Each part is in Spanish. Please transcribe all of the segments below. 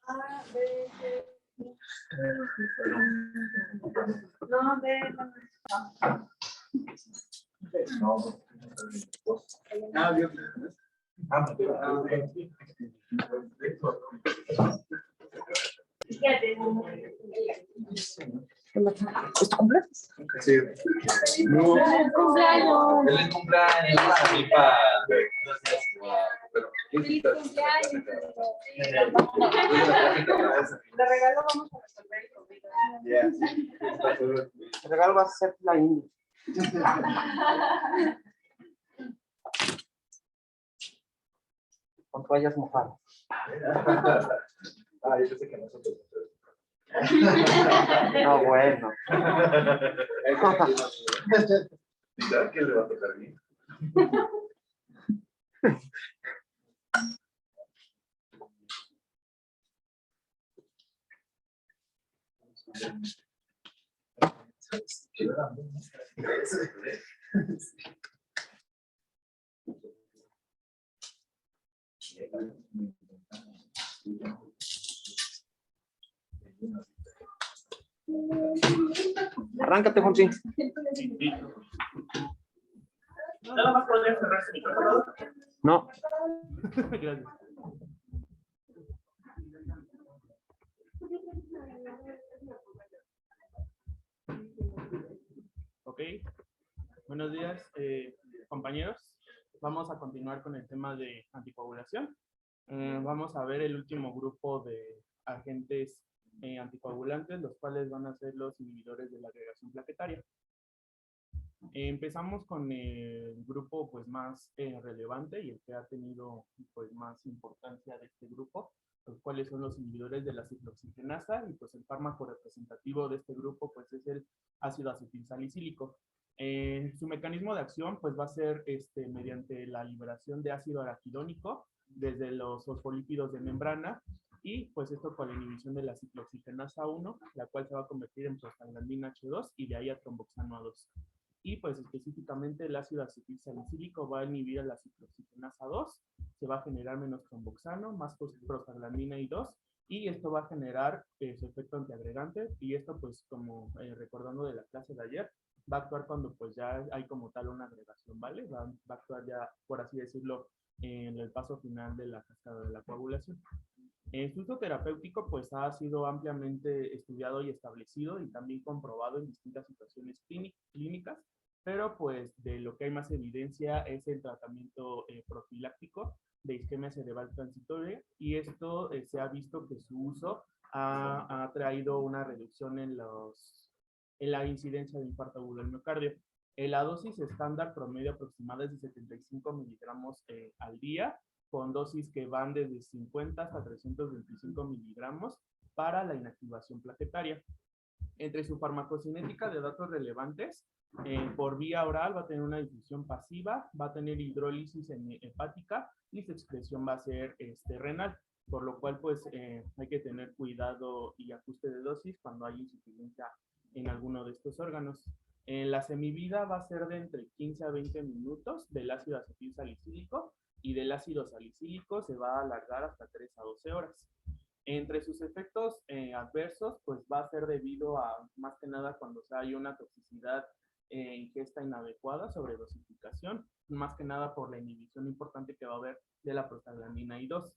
No, ¿Es tu cumpleaños? Sí. No. ¡Feliz cumpleaños! Feliz cumpleaños a mi padre. ¡Feliz cumpleaños! De regalo vamos a resolver el COVID. El regalo va a ser la India. Con toallas mojadas. Ah, yo pensé que nosotros. No, bueno. ¿Sabes quién le va a tocar bien? Arráncate, Juanchi. Nada más podría cerrar su micrófono. No. Gracias. Ok. Buenos días, compañeros. Vamos a continuar con el tema de anticoagulación. Vamos a ver el último grupo de agentes anticoagulantes, los cuales van a ser los inhibidores de la agregación plaquetaria. Empezamos con el grupo pues más relevante y el que ha tenido pues más importancia de este grupo, los cuales son los inhibidores de la ciclooxigenasa, y pues el fármaco representativo de este grupo pues es el ácido acetilsalicílico. Su mecanismo de acción pues va a ser mediante la liberación de ácido araquidónico desde los fosfolípidos de membrana, y pues esto con la inhibición de la ciclooxigenasa 1, la cual se va a convertir en prostaglandina H2 y de ahí a tromboxano A2. Y pues específicamente el ácido acetilsalicílico va a inhibir a la ciclooxigenasa 2, se va a generar menos tromboxano, más prostaglandina I2, y esto va a generar su efecto antiagregante, y esto pues como recordando de la clase de ayer, va a actuar cuando pues ya hay como tal una agregación, ¿vale? Va a actuar ya, por así decirlo, en el paso final de la cascada de la coagulación. Su uso terapéutico pues ha sido ampliamente estudiado y establecido y también comprobado en distintas situaciones clínicas, pero pues de lo que hay más evidencia es el tratamiento profiláctico de isquemia cerebral transitoria, y esto se ha visto que su uso ha traído una reducción en la incidencia de infarto agudo del miocardio. La dosis estándar promedio aproximada es de 75 miligramos al día, con dosis que van desde 50 hasta 325 miligramos para la inactivación plaquetaria. Entre su farmacocinética de datos relevantes, por vía oral va a tener una difusión pasiva, va a tener hidrólisis hepática y su excreción va a ser renal, por lo cual pues hay que tener cuidado y ajuste de dosis cuando hay insuficiencia en alguno de estos órganos. La semivida va a ser de entre 15 a 20 minutos del ácido acetilsalicílico, y del ácido salicílico se va a alargar hasta 3 a 12 horas. Entre sus efectos adversos, pues va a ser debido a, más que nada, cuando hay una toxicidad ingesta inadecuada, sobredosificación, más que nada por la inhibición importante que va a haber de la prostaglandina I2.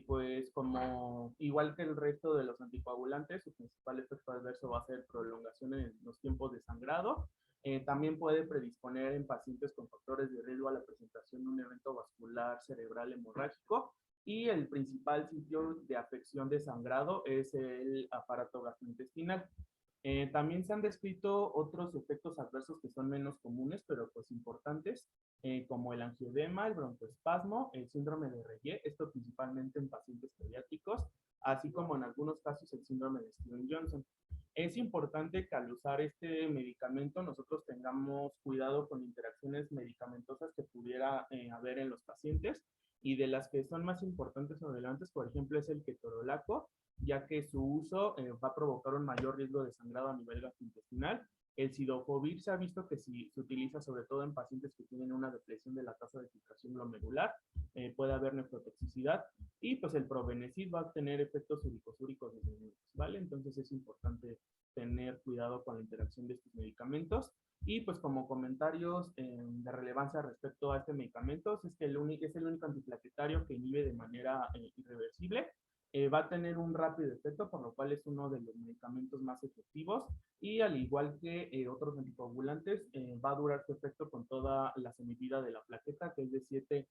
Pues como igual que el resto de los anticoagulantes, su principal efecto adverso va a ser prolongación en los tiempos de sangrado. También puede predisponer en pacientes con factores de riesgo a la presentación de un evento vascular cerebral hemorrágico, y el principal sitio de afección de sangrado es el aparato gastrointestinal. También se han descrito otros efectos adversos que son menos comunes, pero pues importantes, como el angioedema, el broncoespasmo, el síndrome de Reye, esto principalmente en pacientes pediátricos, así como en algunos casos el síndrome de Stevens-Johnson. Es importante que al usar este medicamento nosotros tengamos cuidado con interacciones medicamentosas que pudiera haber en los pacientes, y de las que son más importantes o relevantes, por ejemplo, es el ketorolaco, ya que su uso va a provocar un mayor riesgo de sangrado a nivel gastrointestinal, El cidofovir se ha visto que si se utiliza sobre todo en pacientes que tienen una depresión de la tasa de filtración glomerular, puede haber nefrotoxicidad, y pues el probenecid va a tener efectos uricosúricos disminuidos, ¿vale? Entonces es importante tener cuidado con la interacción de estos medicamentos. Y pues como comentarios de relevancia respecto a este medicamento, es que es el único antiplaquetario que inhibe de manera irreversible. Va a tener un rápido efecto, por lo cual es uno de los medicamentos más efectivos, y al igual que otros anticoagulantes, va a durar su efecto con toda la semivida de la plaqueta, que es de 7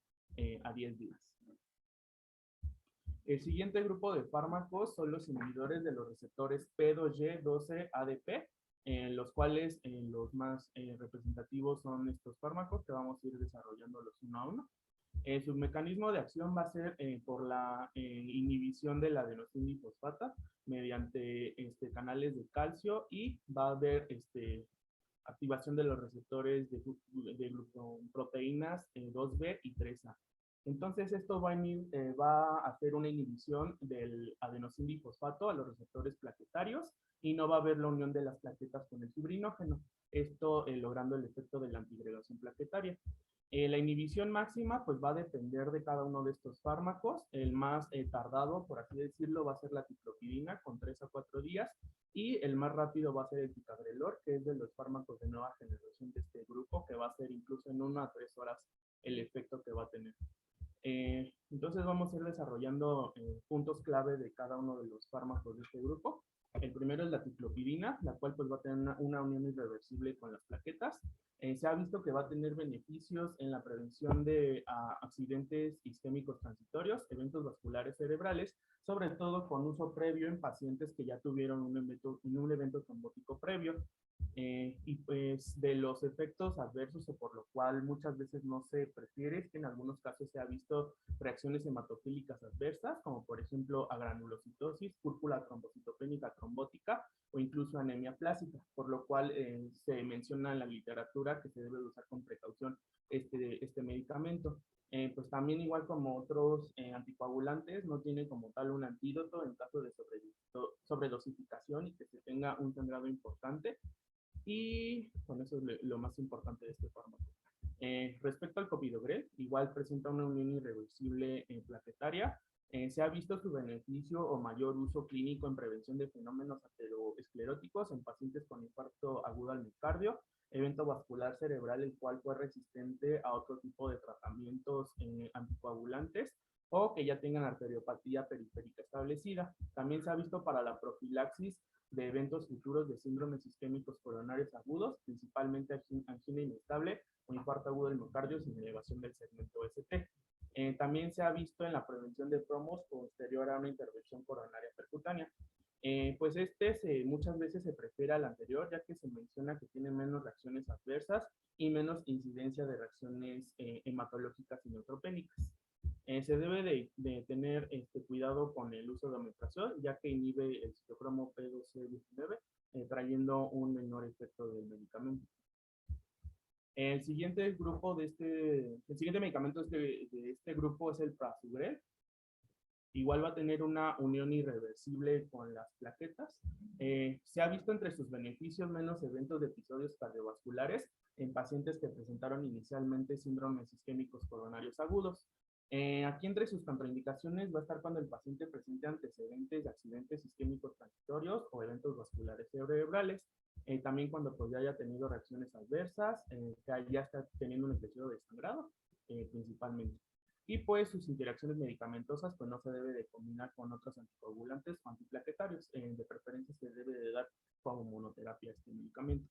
a 10 días. El siguiente grupo de fármacos son los inhibidores de los receptores P2Y12ADP, los cuales los más representativos son estos fármacos, que vamos a ir desarrollándolos uno a uno. Su mecanismo de acción va a ser por la inhibición de la adenosindifosfata mediante canales de calcio, y va a haber activación de los receptores de glucoproteínas 2B y 3A. Entonces, esto va a hacer una inhibición del adenosindifosfato a los receptores plaquetarios, y no va a haber la unión de las plaquetas con el fibrinógeno, esto logrando el efecto de la antiagregación plaquetaria. La inhibición máxima pues va a depender de cada uno de estos fármacos. El más tardado, por así decirlo, va a ser la ciclopidina con 3 a 4 días, y el más rápido va a ser el ticagrelor, que es de los fármacos de nueva generación de este grupo, que va a ser incluso en 1 a 3 horas el efecto que va a tener. Entonces vamos a ir desarrollando puntos clave de cada uno de los fármacos de este grupo. El primero es la ciclopidina, la cual pues va a tener una unión irreversible con las plaquetas. Se ha visto que va a tener beneficios en la prevención de accidentes isquémicos transitorios, eventos vasculares cerebrales, sobre todo con uso previo en pacientes que ya tuvieron un evento trombótico previo. Y pues de los efectos adversos, o por lo cual muchas veces no se prefiere, es que en algunos casos se ha visto reacciones hematofílicas adversas, como por ejemplo agranulocitosis, púrpura trombocitopénica trombótica, o incluso anemia plástica, por lo cual se menciona en la literatura que se debe usar con precaución este medicamento. Pues también, igual como otros anticoagulantes, no tiene como tal un antídoto en caso de sobredosificación y que se tenga un sangrado importante. Y bueno, eso es lo más importante de este fármaco. Respecto al clopidogrel, igual presenta una unión irreversible plaquetaria. Se ha visto su beneficio o mayor uso clínico en prevención de fenómenos ateroscleróticos en pacientes con infarto agudo al miocardio, evento vascular cerebral, el cual fue resistente a otro tipo de tratamientos anticoagulantes, o que ya tengan arteriopatía periférica establecida. También se ha visto para la profilaxis de eventos futuros de síndromes isquémicos coronarios agudos, principalmente angina inestable o infarto agudo del miocardio sin elevación del segmento ST. También se ha visto en la prevención de tromos posterior a una intervención coronaria percutánea. Pues muchas veces se prefiere al anterior, ya que se menciona que tiene menos reacciones adversas y menos incidencia de reacciones hematológicas y neutropénicas. Se debe de tener cuidado con el uso de omeprazol, ya que inhibe el citocromo P2C19, trayendo un menor efecto del medicamento. El siguiente medicamento de este grupo es el prasugrel. Igual va a tener una unión irreversible con las plaquetas. Se ha visto entre sus beneficios menos eventos de episodios cardiovasculares en pacientes que presentaron inicialmente síndromes isquémicos coronarios agudos. Aquí entre sus contraindicaciones va a estar cuando el paciente presente antecedentes de accidentes isquémicos transitorios o eventos vasculares cerebrales. También cuando pues, ya haya tenido reacciones adversas, que ya está teniendo un episodio de sangrado, principalmente. Y pues sus interacciones medicamentosas pues no se debe de combinar con otros anticoagulantes o antiplaquetarios. De preferencia se debe de dar como monoterapia este medicamento.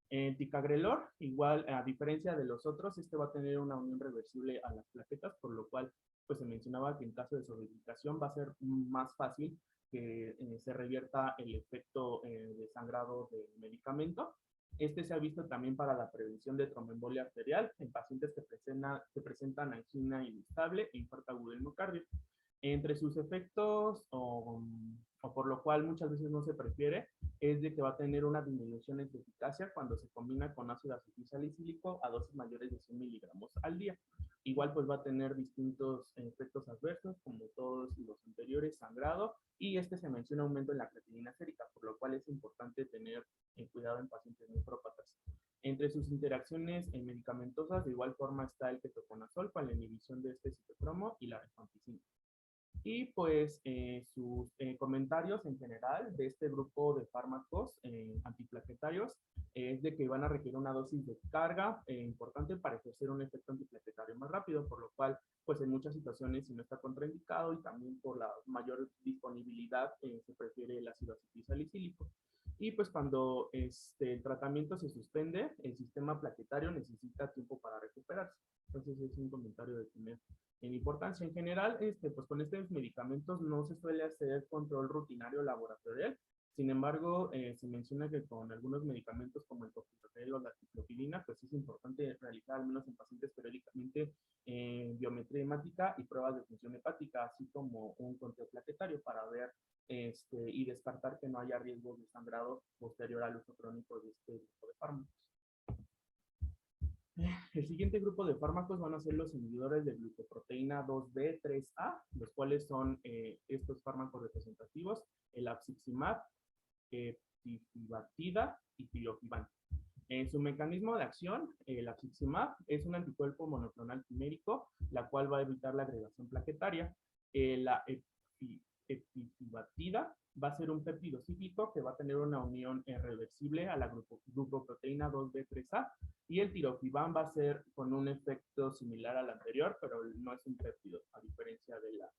Ticagrelor, igual a diferencia de los otros, va a tener una unión reversible a las plaquetas, por lo cual pues se mencionaba que en caso de solidificación va a ser más fácil que se revierta el efecto de sangrado del medicamento. Se ha visto también para la prevención de tromboembolia arterial en pacientes que presentan angina inestable e infarto agudo del miocardio. Entre sus efectos, o por lo cual muchas veces no se prefiere, es de que va a tener una disminución en su eficacia cuando se combina con ácido acetilsalicílico a dosis mayores de 100 miligramos al día. Igual pues va a tener distintos efectos adversos, como todos los anteriores, sangrado y se menciona aumento en la creatinina sérica, por lo cual es importante tener cuidado en pacientes nefrópatas. Entre sus interacciones medicamentosas, de igual forma está el ketoconazol para la inhibición de este citocromo y la rifampicina. Y pues sus comentarios en general de este grupo de fármacos antiplaquetarios es de que van a requerir una dosis de carga importante para ejercer un efecto antiplaquetario más rápido, por lo cual pues en muchas situaciones si no está contraindicado y también por la mayor disponibilidad se prefiere el ácido acetilsalicílico. Y pues cuando el tratamiento se suspende, el sistema plaquetario necesita tiempo para recuperarse. Entonces es un comentario de tener en importancia. En general, pues con estos medicamentos no se suele hacer control rutinario laboratorial. Sin embargo, se menciona que con algunos medicamentos como el topilotel o la ciclopilina, pues es importante realizar, al menos en pacientes periódicamente, biometría hemática y pruebas de función hepática, así como un control plaquetario para ver y descartar que no haya riesgo de sangrado posterior al uso crónico de este grupo de fármacos. El siguiente grupo de fármacos van a ser los inhibidores de glucoproteína 2B3A, los cuales son estos fármacos representativos, el abciximab, tifibatida y tirofiban. En su mecanismo de acción, el abciximab es un anticuerpo monoclonal quimérico, la cual va a evitar la agregación plaquetaria. La tifibatida va a ser un péptido cíclico que va a tener una unión reversible a la glucoproteína 2B3A, y el tirofiban va a ser con un efecto similar al anterior, pero no es un péptido, a diferencia de la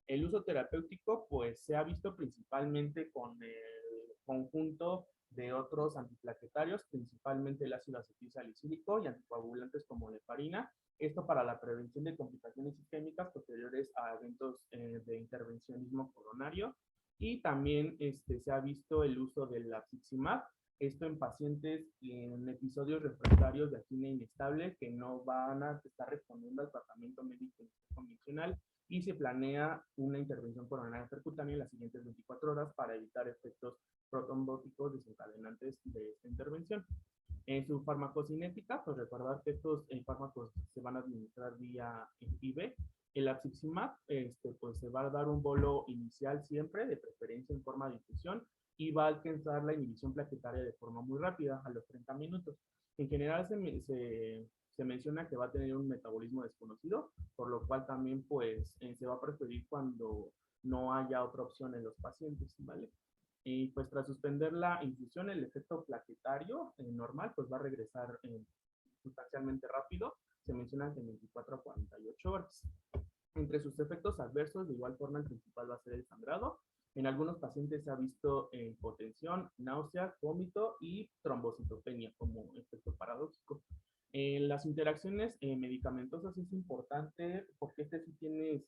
El uso terapéutico pues se ha visto principalmente con el conjunto de otros antiplaquetarios, principalmente el ácido acetilsalicílico y anticoagulantes como la heparina. Esto para la prevención de complicaciones isquémicas posteriores a eventos de intervencionismo coronario. Y también se ha visto el uso del abciximab, esto en pacientes en episodios refractarios de angina inestable que no van a estar respondiendo al tratamiento médico convencional, y se planea una intervención coronaria percutánea en las siguientes 24 horas para evitar efectos protrombóticos desencadenantes de esta intervención. En su farmacocinética, pues recordar que estos fármacos se van a administrar vía IV. El abciximab pues se va a dar un bolo inicial siempre, de preferencia en forma de infusión, y va a alcanzar la inhibición plaquetaria de forma muy rápida, a los 30 minutos. En general se menciona que va a tener un metabolismo desconocido, por lo cual también pues se va a preferir cuando no haya otra opción en los pacientes, ¿vale? Y pues tras suspender la infusión, el efecto plaquetario normal pues va a regresar sustancialmente rápido. Se menciona que en 24 a 48 horas. Entre sus efectos adversos, de igual forma, el principal va a ser el sangrado. En algunos pacientes se ha visto hipotensión, náusea, vómito y trombocitopenia como efecto paradójico. Las interacciones medicamentosas es importante porque sí tiene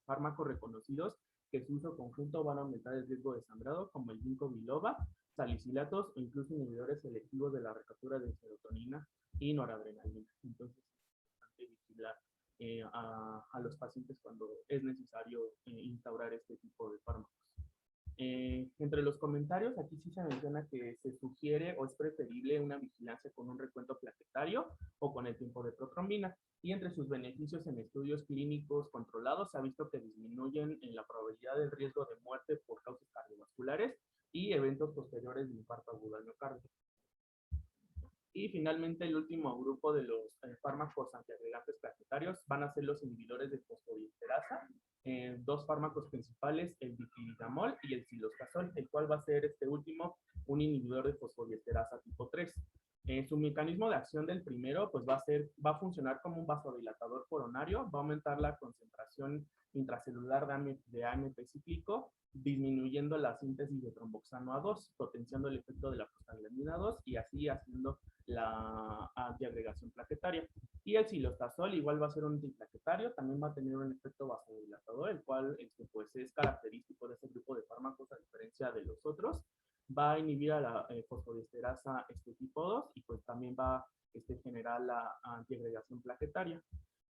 fármacos reconocidos que su uso conjunto van a aumentar el riesgo de sangrado, como el ginkgo biloba, salicilatos o incluso inhibidores selectivos de la recaptura de serotonina y noradrenalina. Entonces, es importante vigilar a los pacientes cuando es necesario instaurar este tipo de fármacos. Entre los comentarios, aquí sí se menciona que se sugiere o es preferible una vigilancia con un recuento plaquetario o con el tiempo de protrombina. Y entre sus beneficios en estudios clínicos controlados se ha visto que disminuyen en la probabilidad del riesgo de muerte por causas cardiovasculares y eventos posteriores de infarto agudo al miocardio. Y finalmente el último grupo de los fármacos antiagregantes plaquetarios van a ser los inhibidores de fosfodiesterasa. Dos fármacos principales, el difluridamol y el cilostazol, el cual va a ser este último un inhibidor de fosfodiesterasa tipo 3. Su mecanismo de acción del primero pues va a funcionar como un vasodilatador coronario, va a aumentar la concentración intracelular de AMP cíclico, disminuyendo la síntesis de tromboxano A2, potenciando el efecto de la prostaglandina 2 y así haciendo la antiagregación plaquetaria. Y el cilostazol igual va a ser un antiplaquetario, también va a tener un efecto vasodilatador, el cual pues es característico de este grupo de fármacos a diferencia de los otros. Va a inhibir a la fosfodiesterasa tipo 2 y pues también va a generar la antiagregación plaquetaria.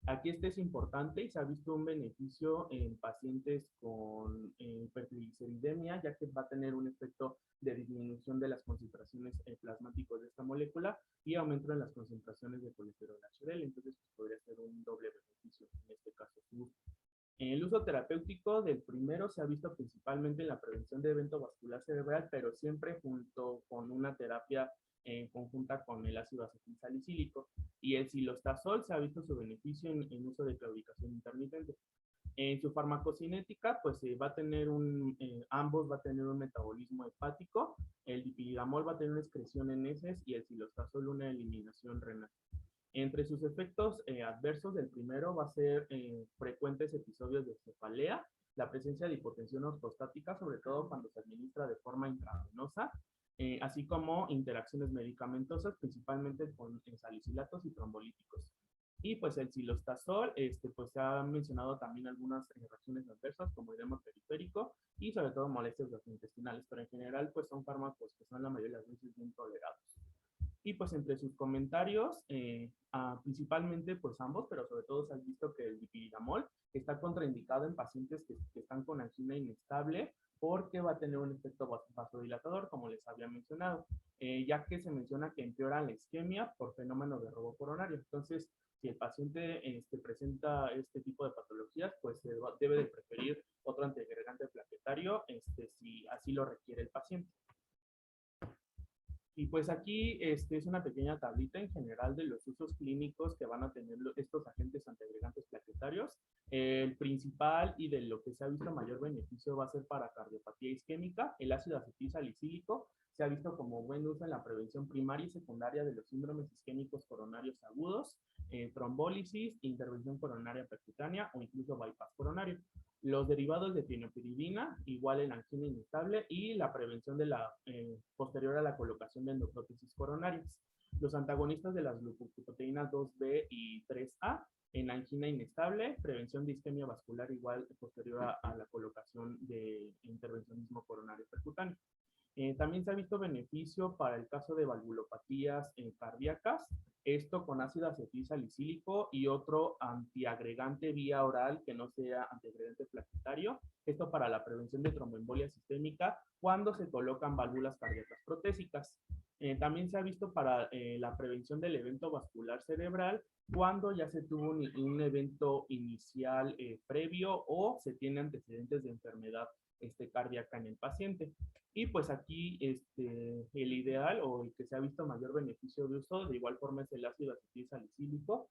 Aquí es importante y se ha visto un beneficio en pacientes con hipertrigliceridemia, ya que va a tener un efecto de disminución de las concentraciones plasmáticas de esta molécula y aumento en las concentraciones de colesterol HDL. Entonces, pues, podría ser un doble beneficio en este caso. El uso terapéutico del primero se ha visto principalmente en la prevención de evento vascular cerebral, pero siempre junto con una terapia conjunta con el ácido acetilsalicílico. Y el cilostazol se ha visto su beneficio en uso de claudicación intermitente. En su farmacocinética, pues va a tener ambos va a tener un metabolismo hepático, el dipidamol va a tener una excreción en heces y el cilostazol una eliminación renal. Entre sus efectos adversos, el primero va a ser frecuentes episodios de cefalea, la presencia de hipotensión ortostática, sobre todo cuando se administra de forma intravenosa, así como interacciones medicamentosas, principalmente con salicilatos y trombolíticos. Y pues el cilostazol, pues se han mencionado también algunas reacciones adversas como edema periférico y sobre todo molestias gastrointestinales, pero en general pues son fármacos que son la mayoría de las veces bien tolerados. Y pues entre sus comentarios, principalmente pues ambos, pero sobre todo se ha visto que el dipidamol está contraindicado en pacientes que están con angina inestable porque va a tener un efecto vasodilatador, como les había mencionado, ya que se menciona que empeora la isquemia por fenómeno de robo coronario. Entonces, si el paciente presenta este tipo de patologías, pues debe de preferir otro antiagregante plaquetario si así lo requiere el paciente. Y pues aquí es una pequeña tablita en general de los usos clínicos que van a tener estos agentes antiagregantes plaquetarios. El principal y de lo que se ha visto mayor beneficio va a ser para cardiopatía isquémica. El ácido acetilsalicílico se ha visto como buen uso en la prevención primaria y secundaria de los síndromes isquémicos coronarios agudos, trombólisis, intervención coronaria percutánea o incluso bypass coronario. Los derivados de tienopiridina, igual en angina inestable y la prevención de la posterior a la colocación de endoprótesis coronarias. Los antagonistas de las glucoproteínas 2B y 3A en angina inestable, prevención de isquemia vascular igual posterior a la colocación de intervencionismo coronario percutáneo. También se ha visto beneficio para el caso de valvulopatías cardíacas, esto con ácido acetilsalicílico y otro antiagregante vía oral que no sea antiagregante plaquetario, esto para la prevención de tromboembolia sistémica cuando se colocan válvulas cardíacas protésicas. También se ha visto para la prevención del evento vascular cerebral cuando ya se tuvo un evento inicial previo o se tiene antecedentes de enfermedad cardíaca en el paciente. Y pues aquí el ideal o el que se ha visto mayor beneficio de uso, de igual forma es el ácido acetilsalicílico,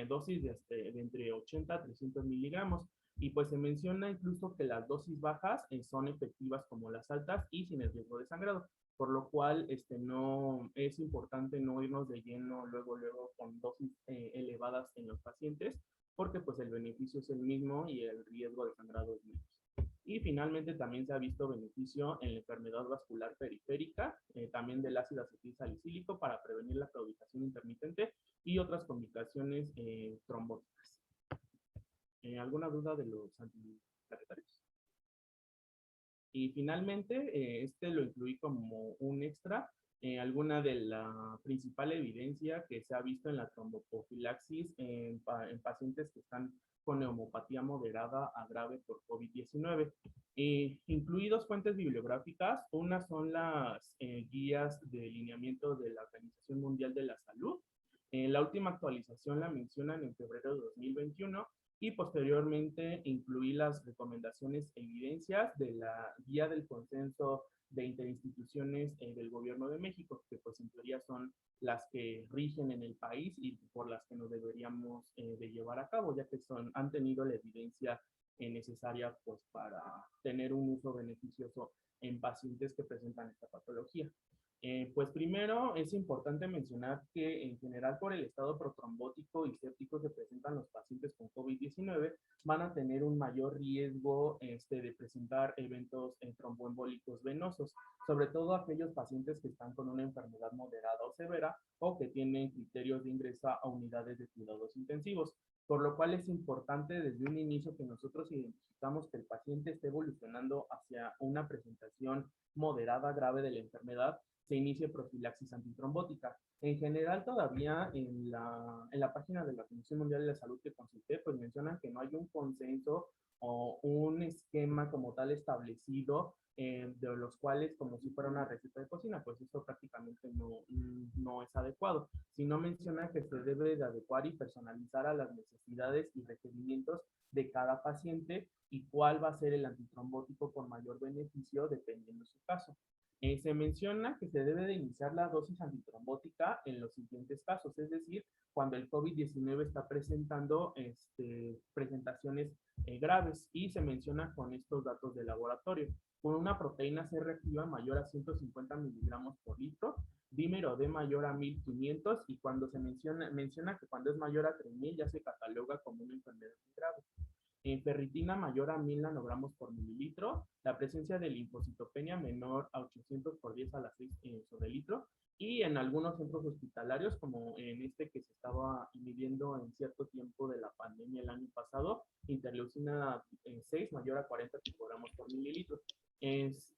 dosis de entre 80 a 300 miligramos. Y pues se menciona incluso que las dosis bajas son efectivas como las altas y sin el riesgo de sangrado, por lo cual no es importante no irnos de lleno luego con dosis elevadas en los pacientes, porque pues el beneficio es el mismo y el riesgo de sangrado es menos. Y finalmente también se ha visto beneficio en la enfermedad vascular periférica, también del ácido acetilsalicílico para prevenir la claudicación intermitente y otras complicaciones trombóticas. ¿Alguna duda de los antiplaquetarios? Y finalmente, lo incluí como un extra, alguna de la principal evidencia que se ha visto en la tromboprofilaxis en pacientes que están con neumopatía moderada a grave por COVID-19. Incluidos fuentes bibliográficas, unas son las guías de lineamiento de la Organización Mundial de la Salud. La última actualización la mencionan en febrero de 2021 y posteriormente incluí las recomendaciones e evidencias de la guía del consenso de interinstituciones del Gobierno de México, que pues en teoría son las que rigen en el país y por las que nos deberíamos de llevar a cabo, ya que han tenido la evidencia necesaria pues para tener un uso beneficioso en pacientes que presentan esta patología. Pues primero es importante mencionar que en general por el estado protrombótico y séptico que presentan los pacientes con COVID-19 van a tener un mayor riesgo de presentar eventos tromboembólicos venosos, sobre todo aquellos pacientes que están con una enfermedad moderada o severa o que tienen criterios de ingreso a unidades de cuidados intensivos, por lo cual es importante desde un inicio que nosotros identificamos que el paciente esté evolucionando hacia una presentación moderada grave de la enfermedad, se inicie profilaxis antitrombótica. En general, todavía en la página de la Comisión Mundial de la Salud que consulté, pues mencionan que no hay un consenso o un esquema como tal establecido de los cuales como si fuera una receta de cocina, pues eso prácticamente no es adecuado, sino menciona que se debe de adecuar y personalizar a las necesidades y requerimientos de cada paciente y cuál va a ser el antitrombótico con mayor beneficio dependiendo de su caso. Se menciona que se debe de iniciar la dosis antitrombótica en los siguientes casos, es decir, cuando el COVID-19 está presentando presentaciones graves y se menciona con estos datos de laboratorio. Con una proteína C reactiva mayor a 150 miligramos por litro, dímero D mayor a 1500 y cuando se menciona que cuando es mayor a 3000 ya se cataloga como una enfermedad grave. En ferritina mayor a 1000 nanogramos por mililitro, la presencia de linfocitopenia menor a 800 por 10 a la 6 sobre litro, y en algunos centros hospitalarios, como en este que se estaba midiendo en cierto tiempo de la pandemia el año pasado, interleucina 6 mayor a 40 picogramos por mililitro.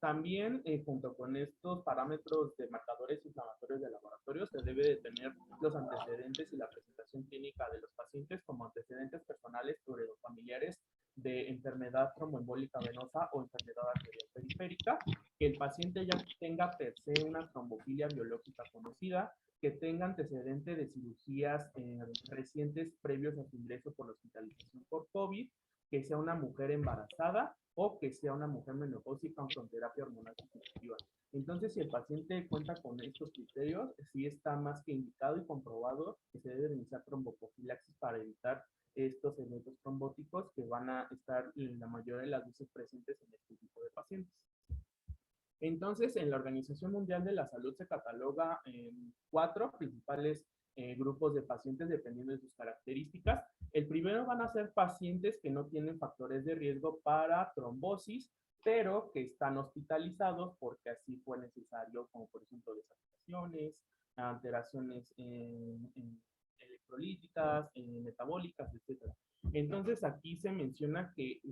También, junto con estos parámetros de marcadores inflamatorios de laboratorio, se debe de tener los antecedentes y la presentación clínica de los pacientes como antecedentes personales sobre los familiares de enfermedad tromboembólica venosa o enfermedad arterial periférica, que el paciente ya tenga per se una trombofilia biológica conocida, que tenga antecedente de cirugías recientes previos a su ingreso por hospitalización por COVID, que sea una mujer embarazada o que sea una mujer menopáusica con terapia hormonal sustitutiva. Entonces, si el paciente cuenta con estos criterios, sí está más que indicado y comprobado que se debe iniciar tromboprofilaxis para evitar estos eventos trombóticos que van a estar en la mayoría de las veces presentes en este tipo de pacientes. Entonces, en la Organización Mundial de la Salud se cataloga en 4 principales grupos de pacientes dependiendo de sus características. El primero van a ser pacientes que no tienen factores de riesgo para trombosis, pero que están hospitalizados porque así fue necesario, como por ejemplo desafecciones, alteraciones electrolíticas, metabólicas, etc. Entonces aquí se menciona que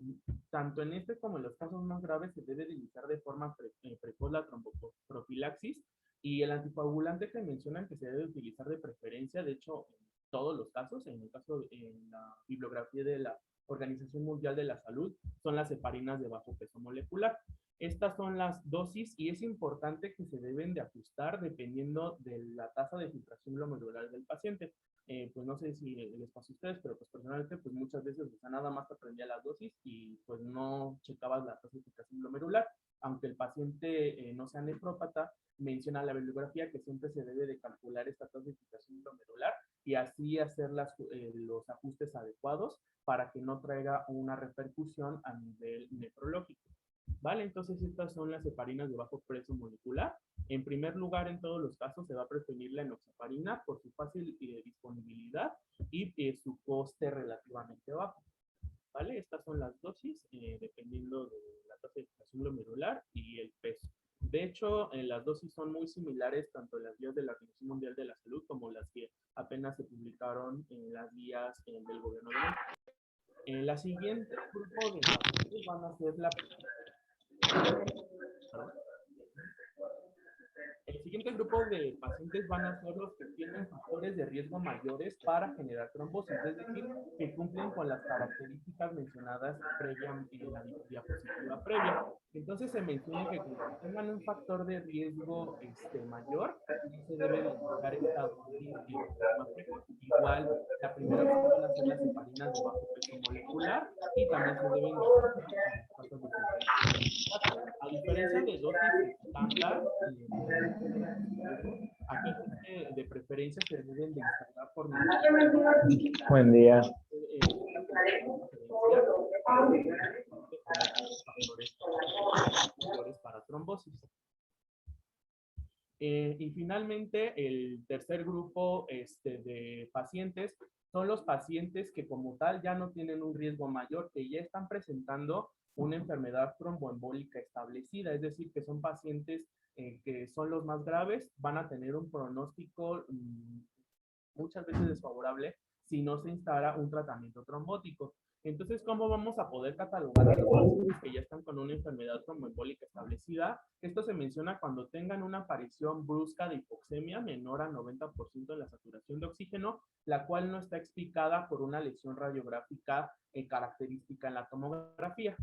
tanto en este como en los casos más graves se debe de iniciar de forma precoz la tromboprofilaxis y el anticoagulante que mencionan que se debe utilizar de preferencia, de hecho, en todos los casos, en el caso en la bibliografía de la Organización Mundial de la Salud, son las heparinas de bajo peso molecular. Estas son las dosis y es importante que se deben de ajustar dependiendo de la tasa de filtración glomerular del paciente. Pues no sé si les pasa a ustedes, pero pues personalmente pues muchas veces o sea, nada más te aprendía las dosis y pues no checabas la tasa de filtración glomerular. Aunque el paciente no sea nefrópata, menciona la bibliografía que siempre se debe de calcular esta tasa de filtración glomerular y así hacer los ajustes adecuados para que no traiga una repercusión a nivel nefrológico. ¿Vale? Entonces estas son las heparinas de bajo peso molecular. En primer lugar, en todos los casos se va a preferir la enoxaparina por su fácil disponibilidad y su coste relativamente bajo. ¿Vale? Estas son las dosis dependiendo de la tasa de filtración glomerular y el peso. De hecho, las dosis son muy similares tanto en las guías de la Organización Mundial de la Salud como las que apenas se publicaron en las guías del gobierno de México. La siguiente grupo de pacientes van a ser la... El siguiente grupo de pacientes van a ser los que tienen factores de riesgo mayores para generar trombosis, es decir, que cumplen con las características mencionadas en la diapositiva previa. Entonces se menciona que cuando tengan un factor de riesgo mayor, se debe de indicar esta dosis más precoz. Igual, la primera opción van a ser las heparinas de bajo peso molecular y también se deben de a diferencia de dosis estándar, aquí de preferencia se deben de instalar por Buen día. Factores para trombosis. Y finalmente, el tercer grupo de pacientes son los pacientes que como tal ya no tienen un riesgo mayor, que ya están presentando una enfermedad tromboembólica establecida, es decir, que son pacientes que son los más graves, van a tener un pronóstico muchas veces desfavorable si no se instala un tratamiento trombótico. Entonces, ¿cómo vamos a poder catalogar a los pacientes que ya están con una enfermedad tromboembólica establecida? Esto se menciona cuando tengan una aparición brusca de hipoxemia menor a 90% de la saturación de oxígeno, la cual no está explicada por una lesión radiográfica característica en la tomografía.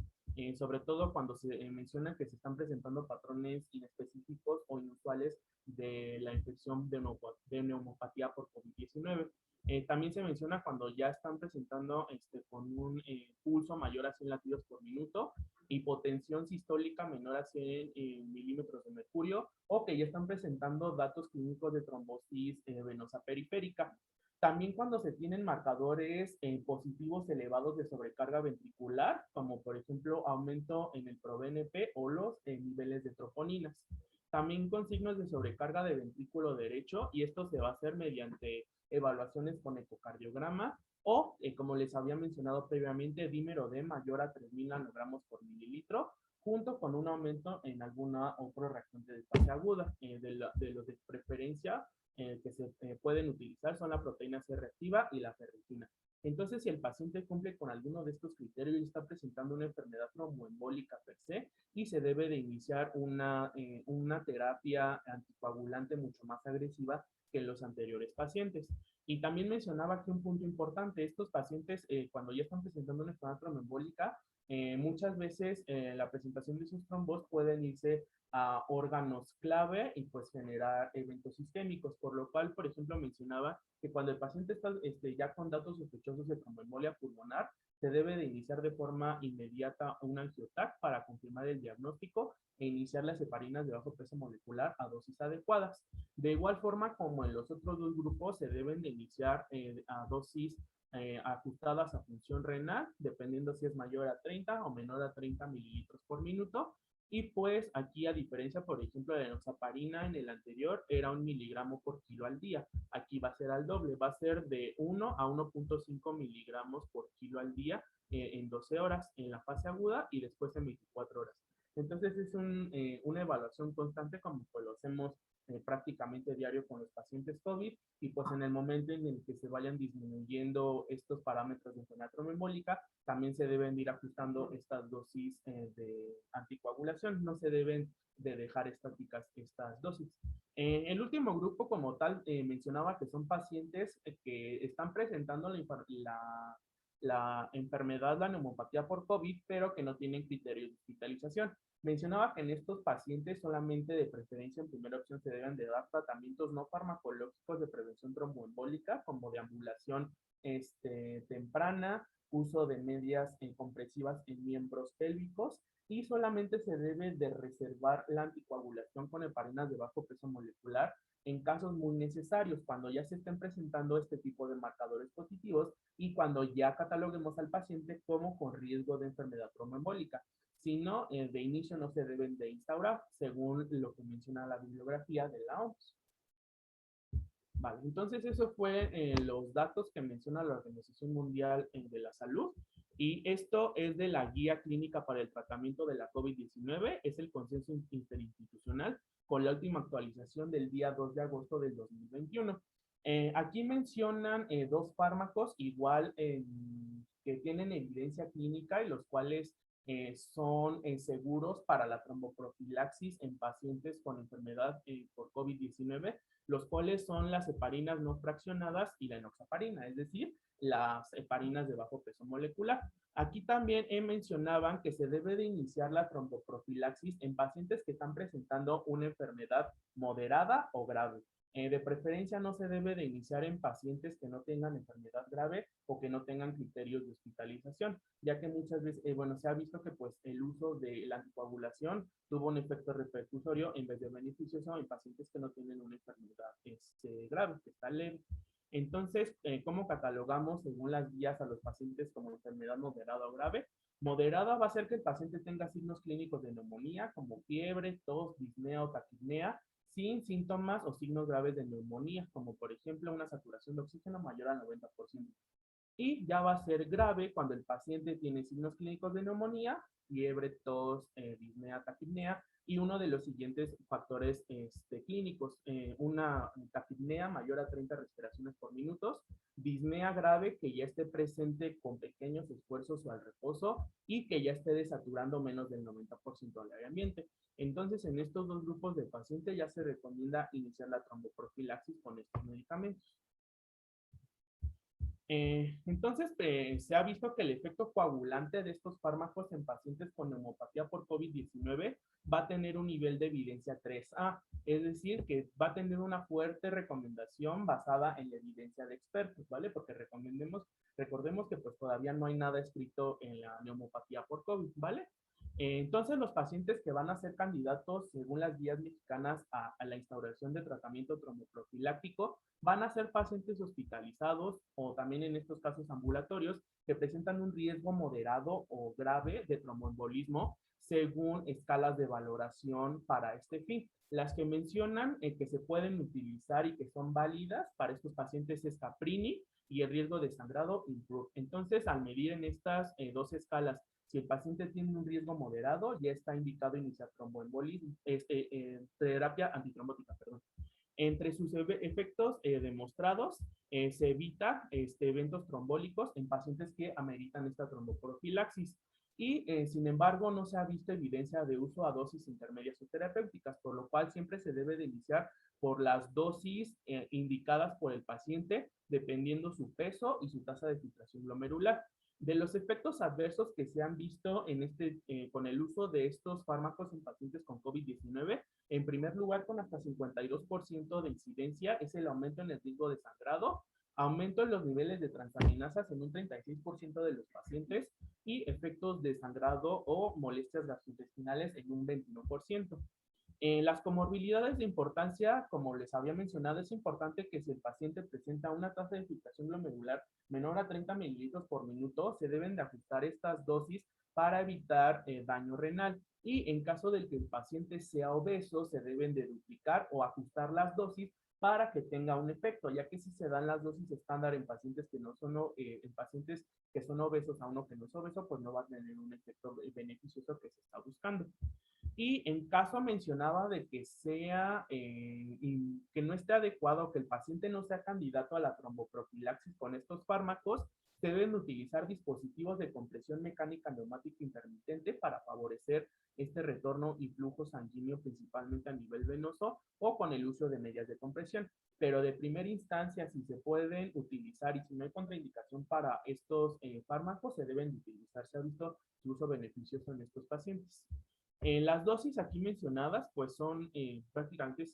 Sobre todo cuando se menciona que se están presentando patrones inespecíficos o inusuales de la infección de neumopatía por COVID-19. También se menciona cuando ya están presentando con un pulso mayor a 100 latidos por minuto, hipotensión sistólica menor a 100 milímetros de mercurio, o que ya están presentando datos clínicos de trombosis venosa periférica. También cuando se tienen marcadores positivos elevados de sobrecarga ventricular, como por ejemplo aumento en el ProBNP o los niveles de troponinas. También con signos de sobrecarga de ventrículo derecho, y esto se va a hacer mediante evaluaciones con ecocardiograma o, como les había mencionado previamente, dímero D mayor a 3.000 nanogramos por mililitro, junto con un aumento en alguna otra reacción de fase aguda. De los de preferencia que se pueden utilizar son la proteína C reactiva y la ferritina. Entonces, si el paciente cumple con alguno de estos criterios y está presentando una enfermedad tromboembólica per se, y se debe de iniciar una terapia anticoagulante mucho más agresiva que en los anteriores pacientes. Y también mencionaba aquí un punto importante: estos pacientes cuando ya están presentando una enfermedad tromboembólica, muchas veces la presentación de sus trombos pueden irse a órganos clave y pues generar eventos sistémicos, por lo cual, por ejemplo, mencionaba que cuando el paciente está ya con datos sospechosos de tromboembolia pulmonar, se debe de iniciar de forma inmediata un angiotac para confirmar el diagnóstico e iniciar las heparinas de bajo peso molecular a dosis adecuadas. De igual forma, como en los otros dos grupos, se deben de iniciar a dosis ajustadas a función renal, dependiendo si es mayor a 30 o menor a 30 mililitros por minuto. Y pues aquí, a diferencia, por ejemplo, de la enoxaparina en el anterior, era 1 miligramo por kilo al día. Aquí va a ser al doble, va a ser de 1 a 1.5 miligramos por kilo al día en 12 horas en la fase aguda y después en 24 horas. Entonces es una evaluación constante, como pues lo hacemos prácticamente diario con los pacientes COVID, y pues en el momento en el que se vayan disminuyendo estos parámetros de enfermedad tromboembólica, también se deben ir ajustando estas dosis de anticoagulación. No se deben de dejar estáticas estas dosis. El último grupo como tal mencionaba que son pacientes que están presentando la enfermedad, la neumopatía por COVID, pero que no tienen criterios de hospitalización. Mencionaba que en estos pacientes solamente de preferencia en primera opción se deben de dar tratamientos no farmacológicos de prevención tromboembólica, como deambulación temprana, uso de medias compresivas en miembros pélvicos, y solamente se debe de reservar la anticoagulación con heparinas de bajo peso molecular en casos muy necesarios, cuando ya se estén presentando este tipo de marcadores positivos y cuando ya cataloguemos al paciente como con riesgo de enfermedad tromboembólica. Si no, de inicio no se deben de instaurar, según lo que menciona la bibliografía de la OMS. Vale, entonces eso fue los datos que menciona la Organización Mundial de la Salud, y esto es de la Guía Clínica para el Tratamiento de la COVID-19, es el consenso interinstitucional con la última actualización del día 2 de agosto del 2021. Aquí mencionan dos fármacos igual que tienen evidencia clínica y los cuales son seguros para la tromboprofilaxis en pacientes con enfermedad por COVID-19, los cuales son las heparinas no fraccionadas y la enoxaparina, es decir, las heparinas de bajo peso molecular. Aquí también mencionaban que se debe de iniciar la tromboprofilaxis en pacientes que están presentando una enfermedad moderada o grave. De preferencia no se debe de iniciar en pacientes que no tengan enfermedad grave o que no tengan criterios de hospitalización, ya que muchas veces, se ha visto que pues el uso de la anticoagulación tuvo un efecto repercusorio en vez de beneficioso en pacientes que no tienen una enfermedad grave, que está leve. Entonces, ¿cómo catalogamos según las guías a los pacientes como enfermedad moderada o grave? Moderada va a ser que el paciente tenga signos clínicos de neumonía, como fiebre, tos, disnea o taquipnea, sin síntomas o signos graves de neumonía, como por ejemplo una saturación de oxígeno mayor al 90%. Y ya va a ser grave cuando el paciente tiene signos clínicos de neumonía, fiebre, tos, disnea, taquipnea, y uno de los siguientes factores clínicos, una taquipnea mayor a 30 respiraciones por minuto, disnea grave que ya esté presente con pequeños esfuerzos o al reposo y que ya esté desaturando menos del 90% del ambiente. Entonces, en estos dos grupos de pacientes ya se recomienda iniciar la tromboprofilaxis con estos medicamentos. Entonces, se ha visto que el efecto coagulante de estos fármacos en pacientes con neumopatía por COVID-19 va a tener un nivel de evidencia 3A, es decir, que va a tener una fuerte recomendación basada en la evidencia de expertos, ¿vale? Porque recordemos que pues todavía no hay nada escrito en la neumopatía por COVID, ¿vale? Entonces, los pacientes que van a ser candidatos, según las guías mexicanas, a la instauración de tratamiento tromboprofiláctico, van a ser pacientes hospitalizados o también en estos casos ambulatorios que presentan un riesgo moderado o grave de tromboembolismo según escalas de valoración para este fin. Las que mencionan que se pueden utilizar y que son válidas para estos pacientes es Caprini y el riesgo de sangrado IMPROVE. Entonces, al medir en estas dos escalas, si el paciente tiene un riesgo moderado, ya está indicado iniciar tromboembolismo, terapia antitrombótica, perdón. Entre sus efectos demostrados, se evita eventos trombólicos en pacientes que ameritan esta tromboprofilaxis. Y, sin embargo, no se ha visto evidencia de uso a dosis intermedias o terapéuticas, por lo cual siempre se debe de iniciar por las dosis indicadas por el paciente, dependiendo su peso y su tasa de filtración glomerular. De los efectos adversos que se han visto en con el uso de estos fármacos en pacientes con COVID-19, en primer lugar, con hasta 52% de incidencia, es el aumento en el riesgo de sangrado, aumento en los niveles de transaminasas en un 36% de los pacientes y efectos de sangrado o molestias gastrointestinales en un 21%. Las comorbilidades de importancia, como les había mencionado, es importante que si el paciente presenta una tasa de filtración glomerular menor a 30 mililitros por minuto, se deben de ajustar estas dosis para evitar daño renal. Y en caso de que el paciente sea obeso, se deben de duplicar o ajustar las dosis para que tenga un efecto, ya que si se dan las dosis estándar en pacientes que no son, en pacientes que son obesos a uno que no es obeso, pues no va a tener un efecto beneficioso que se está buscando. Y en caso mencionaba de que que no esté adecuado, que el paciente no sea candidato a la tromboprofilaxis con estos fármacos, se deben utilizar dispositivos de compresión mecánica neumática intermitente para favorecer este retorno y flujo sanguíneo principalmente a nivel venoso o con el uso de medias de compresión. Pero de primera instancia, si se pueden utilizar y si no hay contraindicación para estos fármacos, se deben utilizar. Se ha visto su uso beneficioso en estos pacientes. Las dosis aquí mencionadas, pues son prácticamente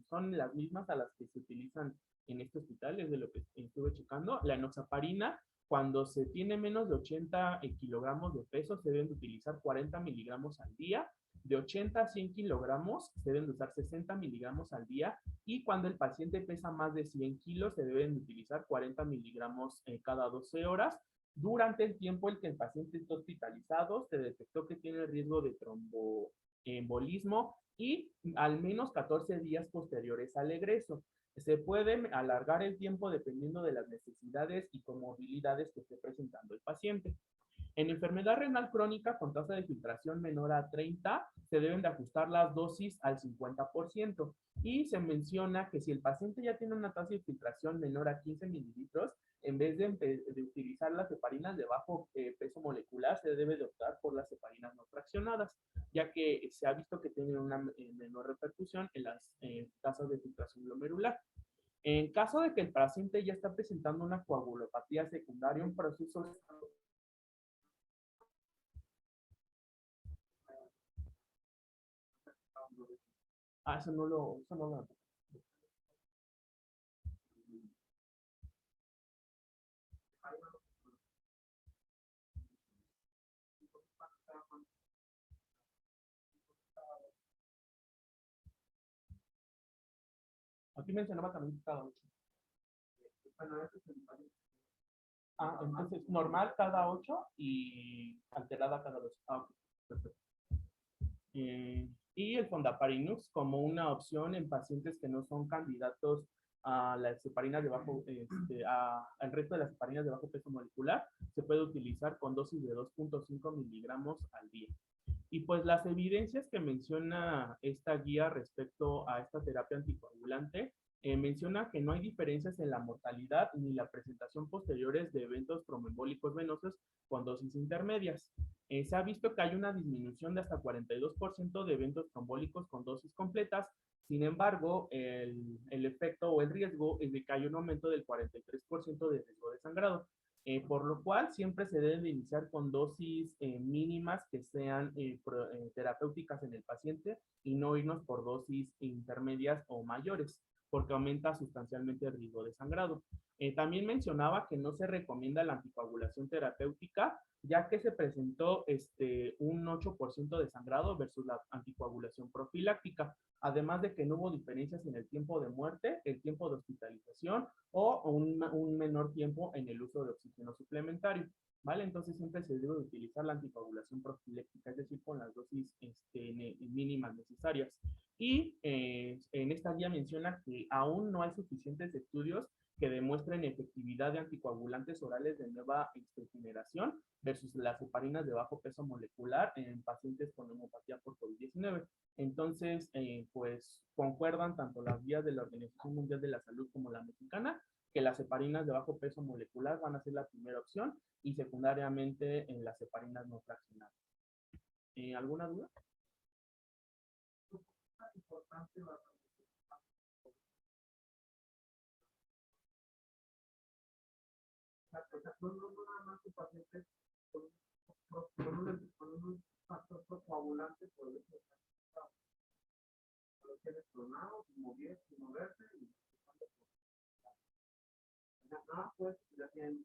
son las mismas a las que se utilizan en este hospital, es de lo que estuve checando. La enoxaparina, cuando se tiene menos de 80 kilogramos de peso, se deben de utilizar 40 miligramos al día. De 80 a 100 kilogramos, se deben de usar 60 miligramos al día. Y cuando el paciente pesa más de 100 kilos, se deben de utilizar 40 miligramos cada 12 horas. Durante el tiempo en que el paciente está hospitalizado, se detectó que tiene riesgo de tromboembolismo y al menos 14 días posteriores al egreso. Se puede alargar el tiempo dependiendo de las necesidades y comorbilidades que esté presentando el paciente. En enfermedad renal crónica con tasa de filtración menor a 30, se deben de ajustar las dosis al 50%. Y se menciona que si el paciente ya tiene una tasa de filtración menor a 15 mililitros, en vez de utilizar las heparinas de bajo peso molecular, se debe de optar por las heparinas no fraccionadas, ya que se ha visto que tienen una menor repercusión en las tasas de filtración glomerular. En caso de que el paciente ya está presentando una coagulopatía secundaria, un proceso de eso no lo. Aquí mencionaba también cada 8. Bueno, eso es el entonces normal cada 8 y alterada cada 2. Ok, perfecto. Y el Fondaparinux como una opción en pacientes que no son candidatos a las heparinas de bajo, al resto de las heparinas de bajo peso molecular, se puede utilizar con dosis de 2.5 miligramos al día. Y pues las evidencias que menciona esta guía respecto a esta terapia anticoagulante, menciona que no hay diferencias en la mortalidad ni la presentación posteriores de eventos tromboembólicos venosos con dosis intermedias. Se ha visto que hay una disminución de hasta 42% de eventos trombólicos con dosis completas. Sin embargo, el efecto o el riesgo es de que hay un aumento del 43% de riesgo de sangrado. Por lo cual siempre se deben de iniciar con dosis mínimas que sean terapéuticas en el paciente y no irnos por dosis intermedias o mayores, porque aumenta sustancialmente el riesgo de sangrado. También mencionaba que no se recomienda la anticoagulación terapéutica, ya que se presentó un 8% de sangrado versus la anticoagulación profiláctica, además de que no hubo diferencias en el tiempo de muerte, el tiempo de hospitalización o un menor tiempo en el uso de oxígeno suplementario, ¿vale? Entonces siempre se debe utilizar la anticoagulación profiláctica, es decir, con las dosis mínimas necesarias. Y en esta guía menciona que aún no hay suficientes estudios que demuestren efectividad de anticoagulantes orales de nueva generación versus las heparinas de bajo peso molecular en pacientes con hemopatía por COVID-19. Entonces, pues concuerdan tanto las guías de la Organización Mundial de la Salud como la mexicana, que las heparinas de bajo peso molecular van a ser la primera opción y secundariamente en las heparinas no fraccionadas. ¿Alguna duda? No nada más un paciente con un factor coagulante por el hecho de estar lo tienes clonado, sin moverse y pues ya tienen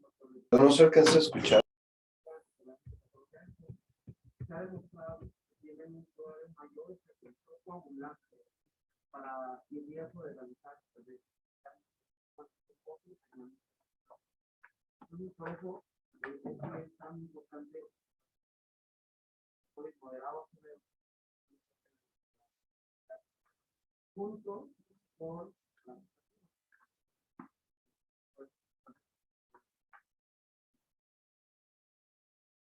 No se alcanza a escuchar. se ha demostrado que tienen un poder mayor que el coagulante para el riesgo de realizar por eso es tan importante por el moderado junto con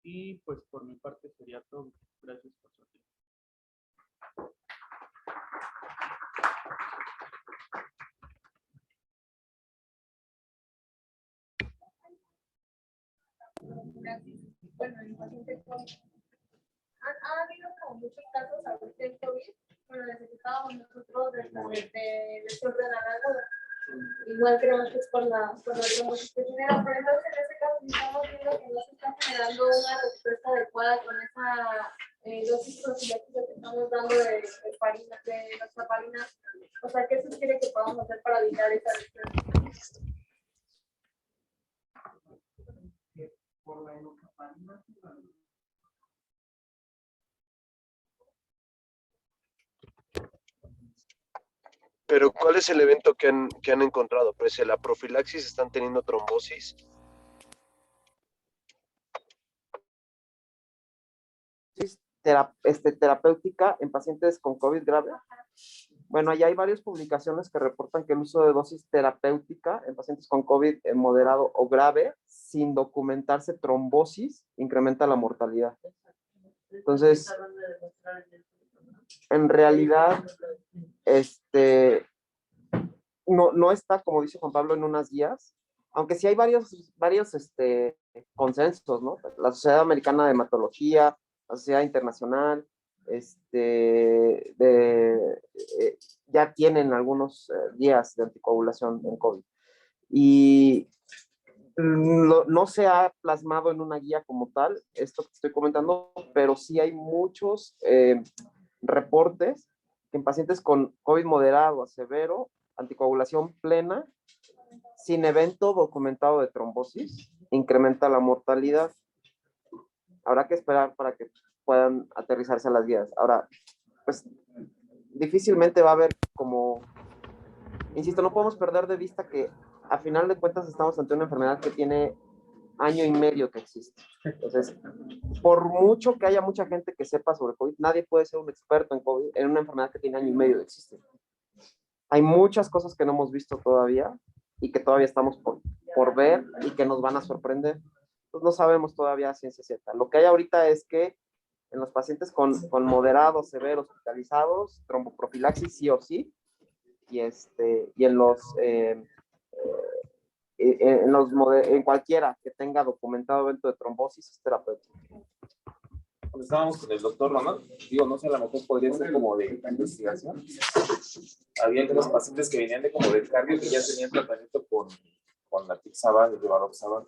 y pues por mi parte sería todo. Gracias por su tiempo. Gracias. Bueno, en pacientes con... Ha habido como muchos casos ahorita en COVID, bueno, necesitábamos nosotros de lesión renal aguda. Igual creemos que es por la trombosis que genera, pero entonces en ese caso estamos viendo que no se está generando una respuesta adecuada con esa dosis profiláctica que estamos dando de nuestra heparina. O sea, ¿qué sugiere que podamos hacer para evitar esa lesión? Por la enoxaparina. Pero ¿cuál es el evento que han encontrado? Pues en la profilaxis están teniendo trombosis. Terapéutica en pacientes con COVID grave. Bueno, allá hay varias publicaciones que reportan que el uso de dosis terapéutica en pacientes con COVID moderado o grave, sin documentarse trombosis, incrementa la mortalidad. Entonces, en realidad, no está, como dice Juan Pablo, en unas guías, aunque sí hay varios consensos, ¿no? La Sociedad Americana de Hematología, la Sociedad Internacional, ya tienen algunos guías de anticoagulación en COVID. Y no se ha plasmado en una guía como tal, esto que estoy comentando, pero sí hay muchos reportes que en pacientes con COVID moderado a severo, anticoagulación plena, sin evento documentado de trombosis, incrementa la mortalidad. Habrá que esperar para que puedan aterrizarse a las guías. Ahora, pues difícilmente va a haber como, insisto, no podemos perder de vista que a final de cuentas estamos ante una enfermedad que tiene año y medio que existe. Entonces, por mucho que haya mucha gente que sepa sobre COVID, nadie puede ser un experto en COVID, en una enfermedad que tiene año y medio de existir. hay muchas cosas que no hemos visto todavía y que todavía estamos por ver y que nos van a sorprender. Pues no sabemos todavía a ciencia cierta. Lo que hay ahorita es que en los pacientes con moderados, severos, hospitalizados, tromboprofilaxis sí o sí, y en cualquiera que tenga documentado evento de trombosis es terapéutico. Cuando estábamos con el doctor Ronald, digo, no sé, a lo mejor podría ser como de investigación. Había algunos pacientes que venían de como de cardio que ya tenían tratamiento con la Tixaban y Rivaroxaban.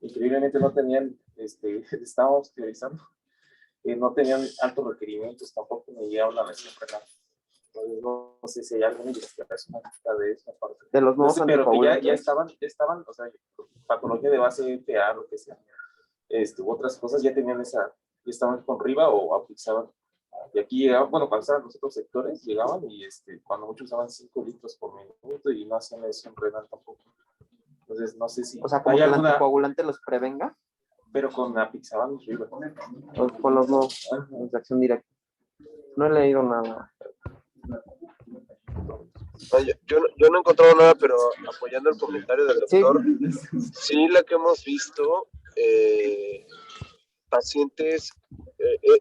Increíblemente no tenían, estábamos teorizando, no tenían altos requerimientos, tampoco me llegaron a la lesión renal. Entonces, no sé si hay alguna investigación acerca de esa parte. De los nuevos Pero que ya anticoagulantes. estaban, o sea, patología de base PA, lo que sea, u otras cosas, ya tenían ya estaban con Riva o aplicaban. Y aquí llegaban, bueno, cuando estaban los otros sectores, llegaban y cuando muchos usaban 5 litros por minuto y no hacían lesión renal tampoco. Entonces, no sé si O sea, como que el anticoagulante los prevenga. Pero con Apixaban y Riva. Con los nuevos, los de acción directa. No he leído nada. Yo no he encontrado nada, pero apoyando el comentario del doctor, sí, la que hemos visto, pacientes,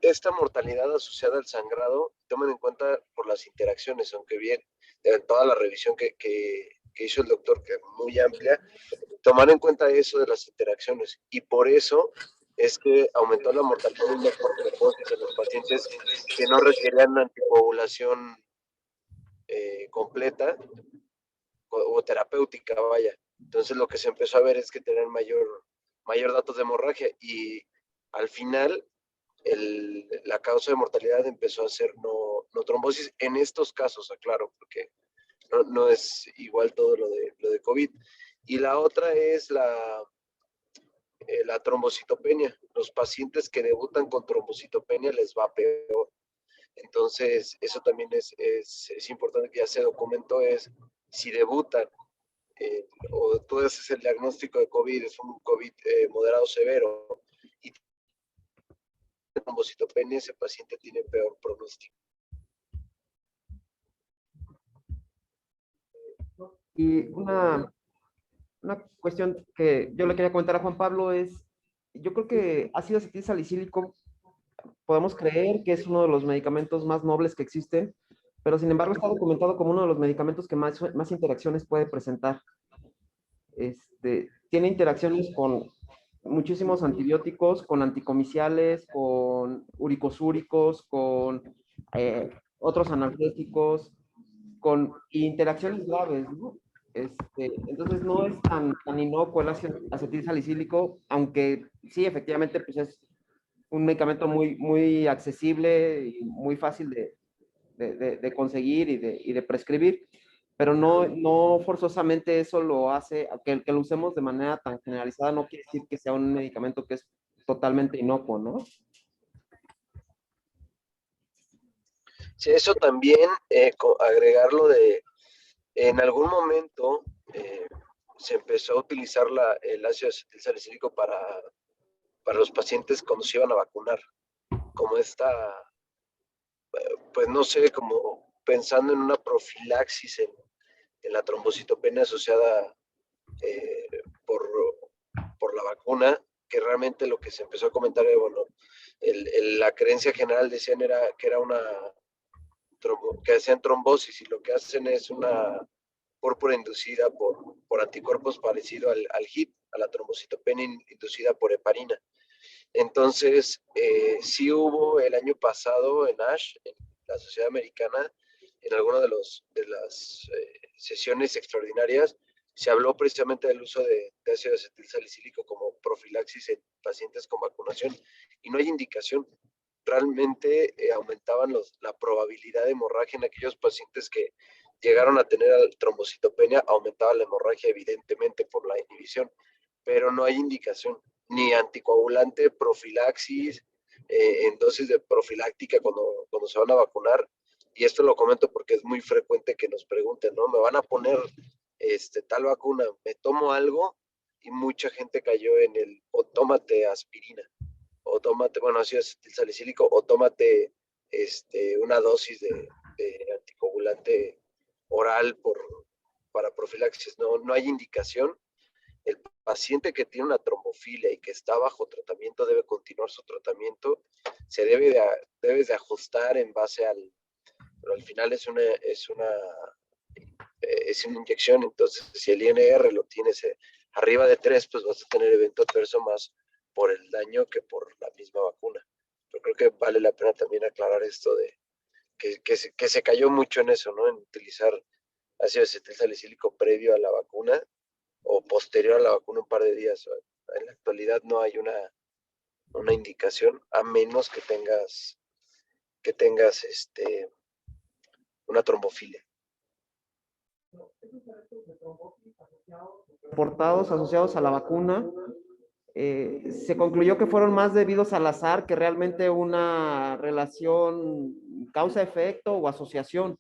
esta mortalidad asociada al sangrado, tomen en cuenta por las interacciones, aunque bien, toda la revisión que hizo el doctor, que es muy amplia, tomar en cuenta eso de las interacciones, y por eso es que aumentó la mortalidad por trombosis en los pacientes que no requerían anticoagulación completa o terapéutica, vaya. Entonces lo que se empezó a ver es que tener mayor datos de hemorragia, y al final la causa de mortalidad empezó a ser no trombosis en estos casos, aclaro, porque no es igual todo lo de COVID. Y la otra es la trombocitopenia. Los pacientes que debutan con trombocitopenia les va peor. Entonces, eso también es importante que ya se documentó, es si debutan o tú haces el diagnóstico de COVID, es un COVID moderado severo, y trombocitopenia, ese paciente tiene peor pronóstico. Y una cuestión que yo le quería comentar a Juan Pablo es, yo creo que ácido acetil salicílico podemos creer que es uno de los medicamentos más nobles que existen, pero sin embargo está documentado como uno de los medicamentos que más interacciones puede presentar. Tiene interacciones con muchísimos antibióticos, con anticomiciales, con uricosúricos, con otros analgésicos, con interacciones graves, ¿no? Entonces no es tan inocuo el acetil salicílico, aunque sí, efectivamente, pues es un medicamento muy accesible y muy fácil de conseguir y de prescribir, pero no forzosamente eso lo hace, que lo usemos de manera tan generalizada no quiere decir que sea un medicamento que es totalmente inocuo, ¿no? Sí, eso también, agregarlo en algún momento se empezó a utilizar el ácido acetil salicílico para los pacientes cuando se iban a vacunar, como pues no sé, como pensando en una profilaxis en la trombocitopenia asociada por la vacuna, que realmente lo que se empezó a comentar era, bueno, la creencia general decían que era que hacían trombosis, y lo que hacen es una púrpura inducida por anticuerpos parecido al HIT, a la trombocitopenia inducida por heparina. Entonces, sí hubo el año pasado en ASH, en la Sociedad Americana, en alguna de las sesiones extraordinarias, se habló precisamente del uso de ácido acetil salicílico como profilaxis en pacientes con vacunación, y no hay indicación. Realmente aumentaban la probabilidad de hemorragia en aquellos pacientes que llegaron a tener trombocitopenia, aumentaba la hemorragia evidentemente por la inhibición, pero no hay indicación, ni anticoagulante, profilaxis, en dosis de profiláctica cuando se van a vacunar. Y esto lo comento porque es muy frecuente que nos pregunten, ¿no? Me van a poner tal vacuna, me tomo algo, y mucha gente cayó en o tómate aspirina, o tómate, bueno, ácido acetil salicílico, o tómate una dosis de anticoagulante oral para profilaxis. No hay indicación. El paciente que tiene una trombofilia y que está bajo tratamiento debe continuar su tratamiento. Se debes de ajustar en base pero al final es una inyección, entonces si el INR lo tienes arriba de 3, pues vas a tener evento adverso más por el daño que por la misma vacuna. Yo creo que vale la pena también aclarar esto de que se cayó mucho en eso, ¿no? En utilizar ácido acetilsalicílico previo a la vacuna o posterior a la vacuna un par de días. En la actualidad no hay una indicación, a menos que tengas una trombofilia. Reportados asociados a la vacuna, se concluyó que fueron más debidos al azar que realmente una relación causa-efecto o asociación.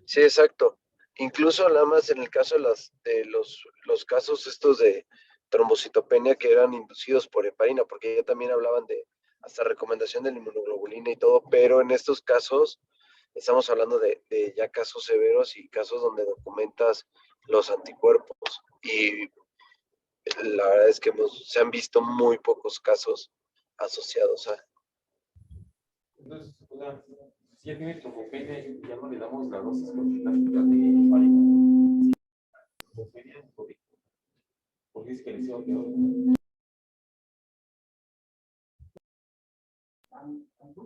Sí, exacto. Incluso nada más en el caso de los casos estos de trombocitopenia que eran inducidos por heparina, porque ya también hablaban de hasta recomendación de la inmunoglobulina y todo, pero en estos casos estamos hablando de ya casos severos y casos donde documentas los anticuerpos. Y la verdad es que se han visto muy pocos casos asociados a. Entonces, o sea, si ya tiene trombopenia y ya no le damos la dosis profiláctica de heparina, trombopenia en COVID, porque es que le hicieron peor.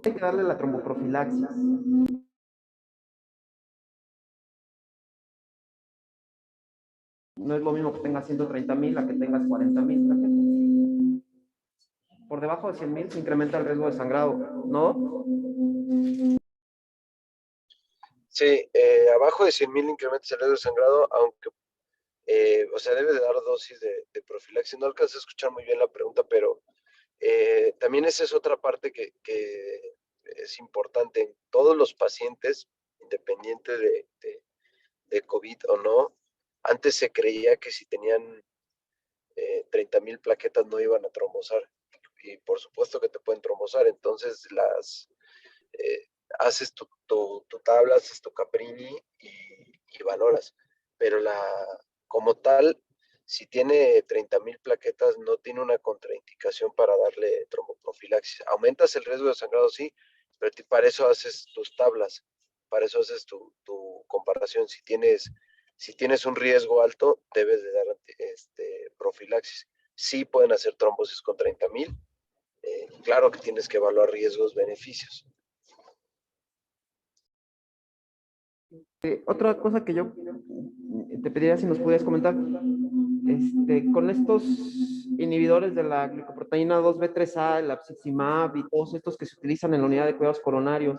Hay que darle la tromboprofilaxis. No es lo mismo que tengas 130,000 a que tengas 40,000 plaquetas. Por debajo de 100,000 se incrementa el riesgo de sangrado, ¿no? Sí, abajo de 100,000 incrementos el riesgo de sangrado, aunque, o sea, debe de dar dosis de profilaxis. No alcancé a escuchar muy bien la pregunta, pero también esa es otra parte que es importante. En todos los pacientes, independiente de COVID o no, antes se creía que si tenían 30,000 plaquetas no iban a trombosar. Y por supuesto que te pueden trombosar. Entonces haces tu tabla, haces tu Caprini y valoras. Pero como tal, si tiene 30,000 plaquetas, no tiene una contraindicación para darle tromboprofilaxis. Aumentas el riesgo de sangrado, sí, pero para eso haces tus tablas, para eso haces tu comparación. Si tienes un riesgo alto, debes de dar profilaxis. Sí pueden hacer trombosis con 30,000. Claro que tienes que evaluar riesgos, beneficios. Otra cosa que yo te pediría si nos pudieras comentar, con estos inhibidores de la glicoproteína 2B3A, el abciximab y todos estos que se utilizan en la unidad de cuidados coronarios,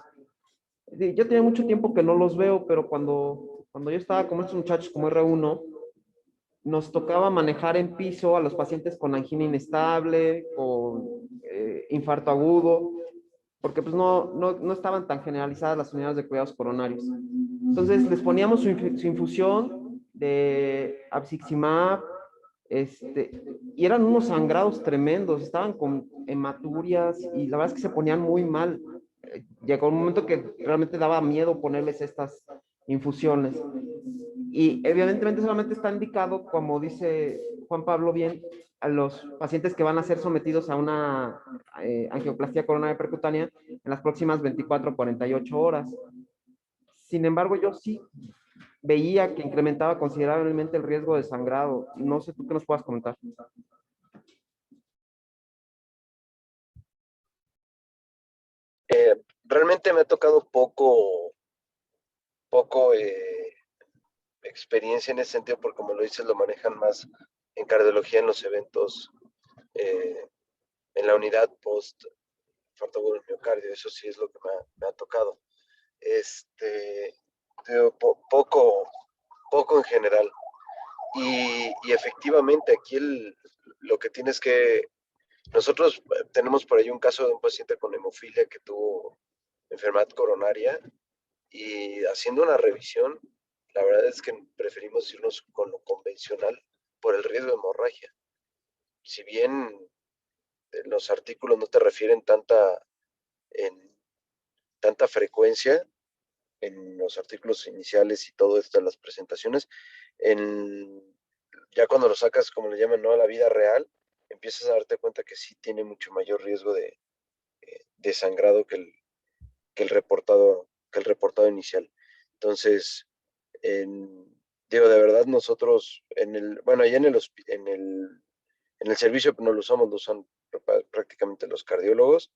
yo tenía mucho tiempo que no los veo, pero cuando yo estaba con estos muchachos como R1, nos tocaba manejar en piso a los pacientes con angina inestable, con infarto agudo, porque pues no estaban tan generalizadas las unidades de cuidados coronarios. Entonces les poníamos su infusión de abciximab, y eran unos sangrados tremendos, estaban con hematurias y la verdad es que se ponían muy mal. Llegó un momento que realmente daba miedo ponerles estas infusiones. Y evidentemente solamente está indicado, como dice Juan Pablo bien, a los pacientes que van a ser sometidos a una angioplastia coronaria percutánea en las próximas 24 o 48 horas. Sin embargo, yo sí veía que incrementaba considerablemente el riesgo de sangrado. No sé tú qué nos puedas comentar. Realmente me ha tocado poco experiencia en ese sentido, porque como lo dices, lo manejan más en cardiología en los eventos, en la unidad post infarto agudo del miocardio. Eso sí es lo que me ha tocado. Poco en general. Y efectivamente aquí lo que tienes que... Nosotros tenemos por ahí un caso de un paciente con hemofilia que tuvo enfermedad coronaria, y haciendo una revisión, la verdad es que preferimos irnos con lo convencional por el riesgo de hemorragia. Si bien los artículos no te refieren tanta tanta frecuencia en los artículos iniciales y todo esto de las presentaciones. Ya cuando lo sacas, como le llaman, ¿no?, a la vida real, empiezas a darte cuenta que sí tiene mucho mayor riesgo de sangrado que el reportado inicial. Entonces, digo, de verdad nosotros, allá en el servicio no lo usamos, lo usan prácticamente los cardiólogos,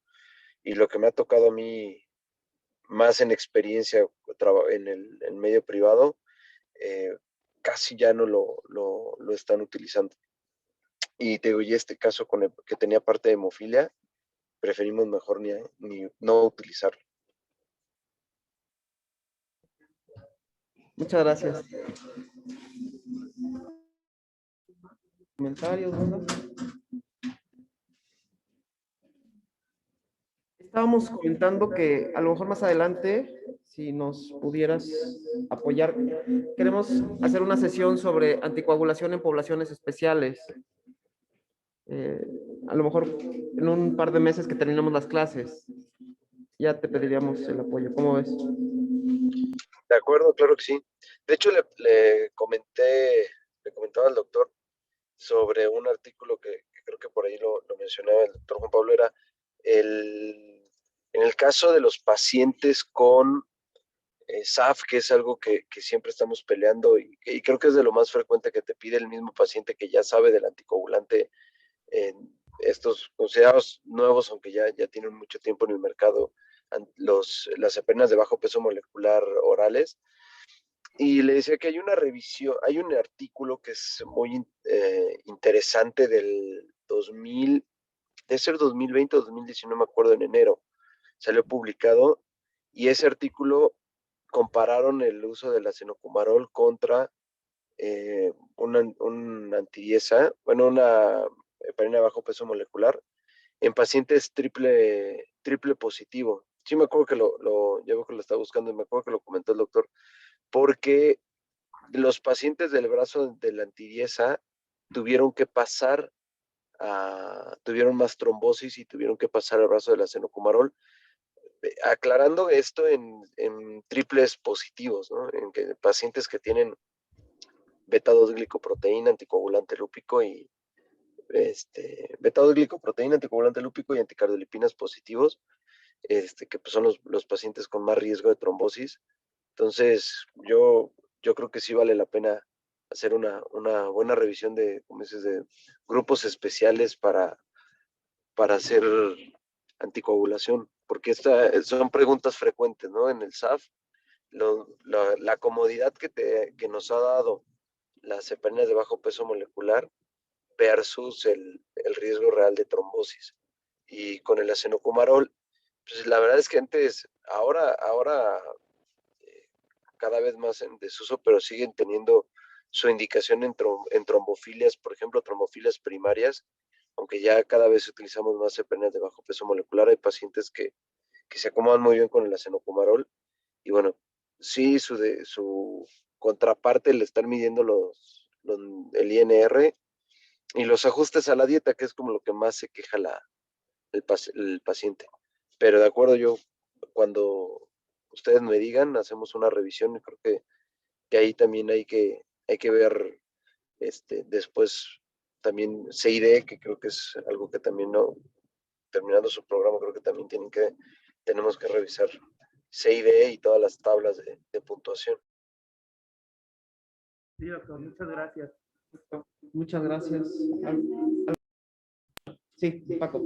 y lo que me ha tocado a mí más en experiencia en el medio privado, casi ya no lo están utilizando. Y te digo, y este caso que tenía parte de hemofilia, preferimos mejor ni no utilizarlo. Muchas gracias. ¿Comentarios, dudas? Estábamos comentando que a lo mejor más adelante, si nos pudieras apoyar, queremos hacer una sesión sobre anticoagulación en poblaciones especiales. A lo mejor en un par de meses que terminemos las clases, ya te pediríamos el apoyo. ¿Cómo ves? De acuerdo, claro que sí. De hecho, le comentaba al doctor sobre un artículo que creo que por ahí lo mencionaba el doctor Juan Pablo, era en el caso de los pacientes con SAF, que es algo que siempre estamos peleando, y creo que es de lo más frecuente que te pide el mismo paciente que ya sabe del anticoagulante, estos considerados nuevos, aunque ya tienen mucho tiempo en el mercado, las heparina de bajo peso molecular orales. Y le decía que hay una revisión, hay un artículo que es muy interesante del 2000, debe ser 2020 o 2019, no me acuerdo, en enero, salió publicado, y ese artículo compararon el uso del acenocumarol contra un antidiesa, una heparina de bajo peso molecular, en pacientes triple positivo. Sí, me acuerdo que ya veo que lo estaba buscando, y me acuerdo que lo comentó el doctor, porque los pacientes del brazo de la antidiesa tuvieron más trombosis y tuvieron que pasar al brazo del acenocumarol, aclarando esto en triples positivos, ¿no? En pacientes que tienen beta-2-glicoproteína, anticoagulante lúpico y beta-2-glicoproteína, anticoagulante lúpico y anticardiolipinas positivos, que pues son los pacientes con más riesgo de trombosis. Entonces, yo creo que sí vale la pena hacer una buena revisión de, como dices, de grupos especiales para hacer anticoagulación, porque son preguntas frecuentes, ¿no? En el SAF, la comodidad que nos ha dado las heparinas de bajo peso molecular versus el riesgo real de trombosis. Y con el acenocumarol, pues la verdad es que ahora cada vez más en desuso, pero siguen teniendo su indicación en trombofilias, por ejemplo, trombofilias primarias, aunque ya cada vez utilizamos más heparinas de bajo peso molecular. Hay pacientes que se acomodan muy bien con el acenocumarol, y bueno, sí, su contraparte, le están midiendo el INR y los ajustes a la dieta, que es como lo que más se queja el paciente. Pero de acuerdo, cuando ustedes me digan, hacemos una revisión, y creo que ahí también hay que ver después también CID, que creo que es algo que también, no terminando su programa, creo que también tenemos que revisar CID y todas las tablas de puntuación. Sí, doctor, muchas gracias. Muchas gracias. Sí, Paco.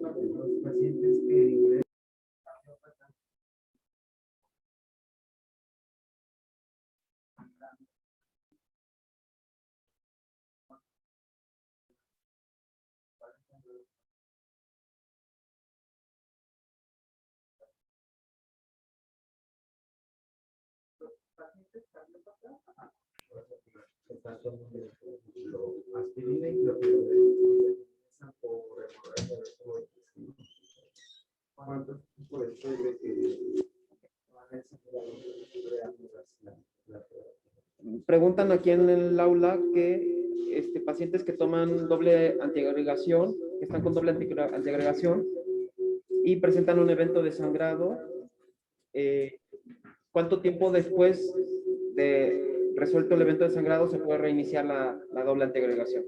Preguntan aquí en el aula que pacientes que toman doble antiagregación, que están con doble antiagregación y presentan un evento de sangrado, ¿cuánto tiempo después de resuelto el evento de sangrado se puede reiniciar la doble antiagregación?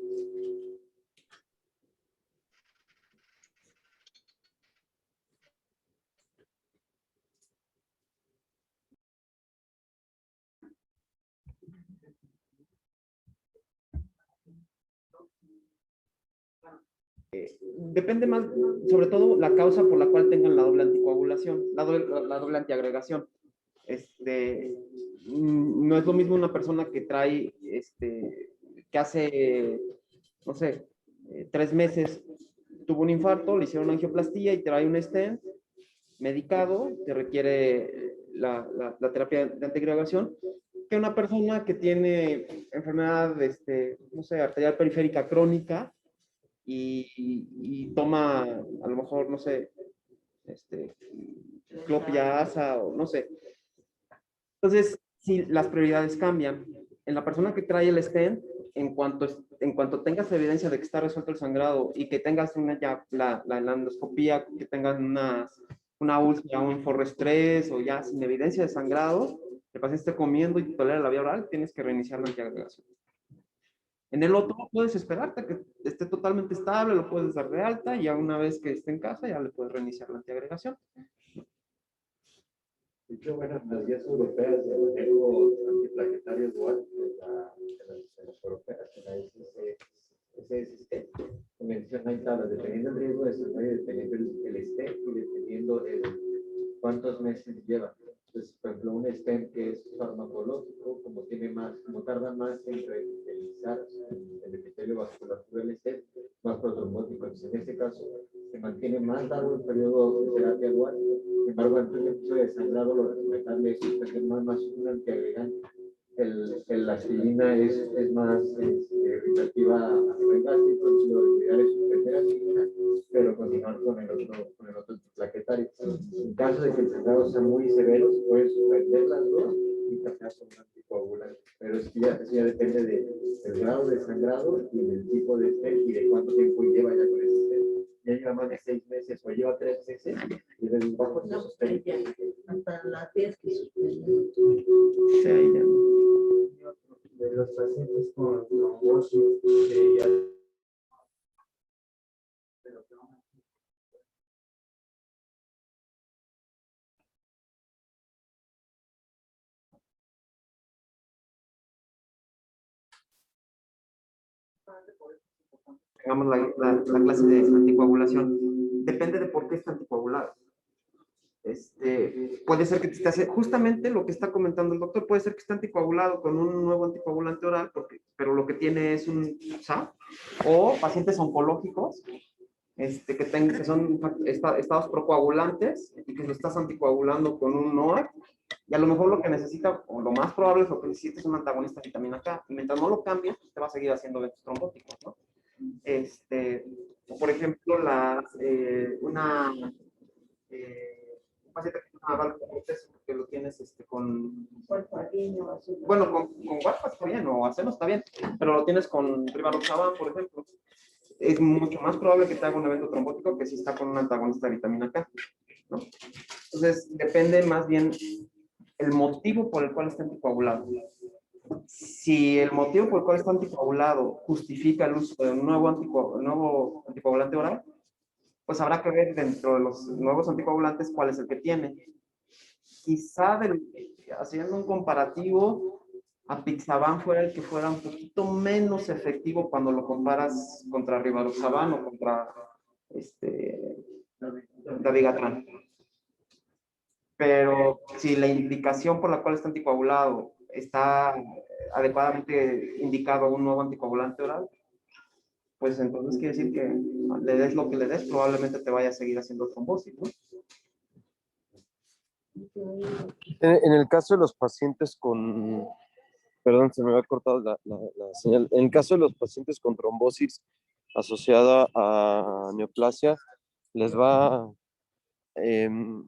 Depende más, sobre todo, la causa por la cual tengan la doble anticoagulación, la doble antiagregación. No es lo mismo una persona que trae, que hace, no sé, 3 meses tuvo un infarto, le hicieron una angioplastía y trae un stent medicado que requiere la terapia de antiagregación, que una persona que tiene enfermedad, no sé, arterial periférica crónica, y toma, a lo mejor, no sé, clopidograsa o no sé. Entonces, si las prioridades cambian, en la persona que trae el stent, en cuanto tengas evidencia de que está resuelto el sangrado y que tengas ya la endoscopía, que tengas una úlcera, un forrestrés o ya sin evidencia de sangrado, el paciente esté comiendo y tolera la vía oral, tienes que reiniciar la antiagregación. En el otro puedes esperarte que esté totalmente estable, lo puedes dar de alta y ya una vez que esté en casa ya le puedes reiniciar la antiagregación. De hecho, bueno, las guías europeas de manejo antiplaquetario dual, de las europeas, en la SSC, menciona ahí tablas, dependiendo del riesgo de desarrollo, dependiendo el stent y dependiendo cuántos meses lleva. Entonces, por ejemplo, un stent que es farmacológico, como tarda más en revitalizar el epitelio vascular del stent, más protrombótico. Entonces, en este caso, se mantiene más largo el periodo de terapia dual. Sin embargo, ante un episodio de sangrado, lo recomendable es suspender más un antiagregante. La aspirina es más irritativa a nivel gástrico, entonces lo ideal es suspender aspirina, pero continuar con el otro plaquetario. En caso de que el sangrado sea muy severo, se puede suspender las dos y cambiar con un anticoagulante. Pero eso ya depende del grado de sangrado y del tipo de stent y de cuánto tiempo lleva ya con ese stent. Ya lleva más de 6 meses o lleva 3 meses y desde un bajo se suspende. Hasta la tienes que suspender. Sí, ahí ya no. De los pacientes con trombosis, ya Tengamos la clase de anticoagulación. Depende de por qué está anticoagulado. Puede ser que te hace justamente lo que está comentando el doctor, puede ser que esté anticoagulado con un nuevo anticoagulante oral, pero lo que tiene es un SAP, o pacientes oncológicos que son estados procoagulantes y que lo estás anticoagulando con un NOAC, y a lo mejor lo que necesita, o lo más probable es lo que necesita es un antagonista de vitamina K, y mientras no lo cambies, te va a seguir haciendo eventos trombóticos, ¿no? Por ejemplo, un paciente que tiene una válvula protésica, que lo tienes con... Bueno, con Warfarin está bien, o Aceno está bien, pero lo tienes con Rivaroxaban, por ejemplo. Es mucho más probable que te haga un evento trombótico que si está con un antagonista de vitamina K, ¿no? Entonces, depende más bien el motivo por el cual está anticoagulado. Si el motivo por el cual está anticoagulado justifica el uso de un nuevo anticoagulante oral, pues habrá que ver dentro de los nuevos anticoagulantes cuál es el que tiene. Quizá haciendo un comparativo, Apixaban fuera el que fuera un poquito menos efectivo cuando lo comparas contra Rivaroxaban o contra Dabigatran. Pero si la indicación por la cual está anticoagulado está adecuadamente indicado un nuevo anticoagulante oral, pues entonces quiere decir que le des lo que le des, probablemente te vaya a seguir haciendo trombosis, ¿no? En el caso de los pacientes con, perdón, se me había cortado la señal. En el caso de los pacientes con trombosis asociada a neoplasia, les va,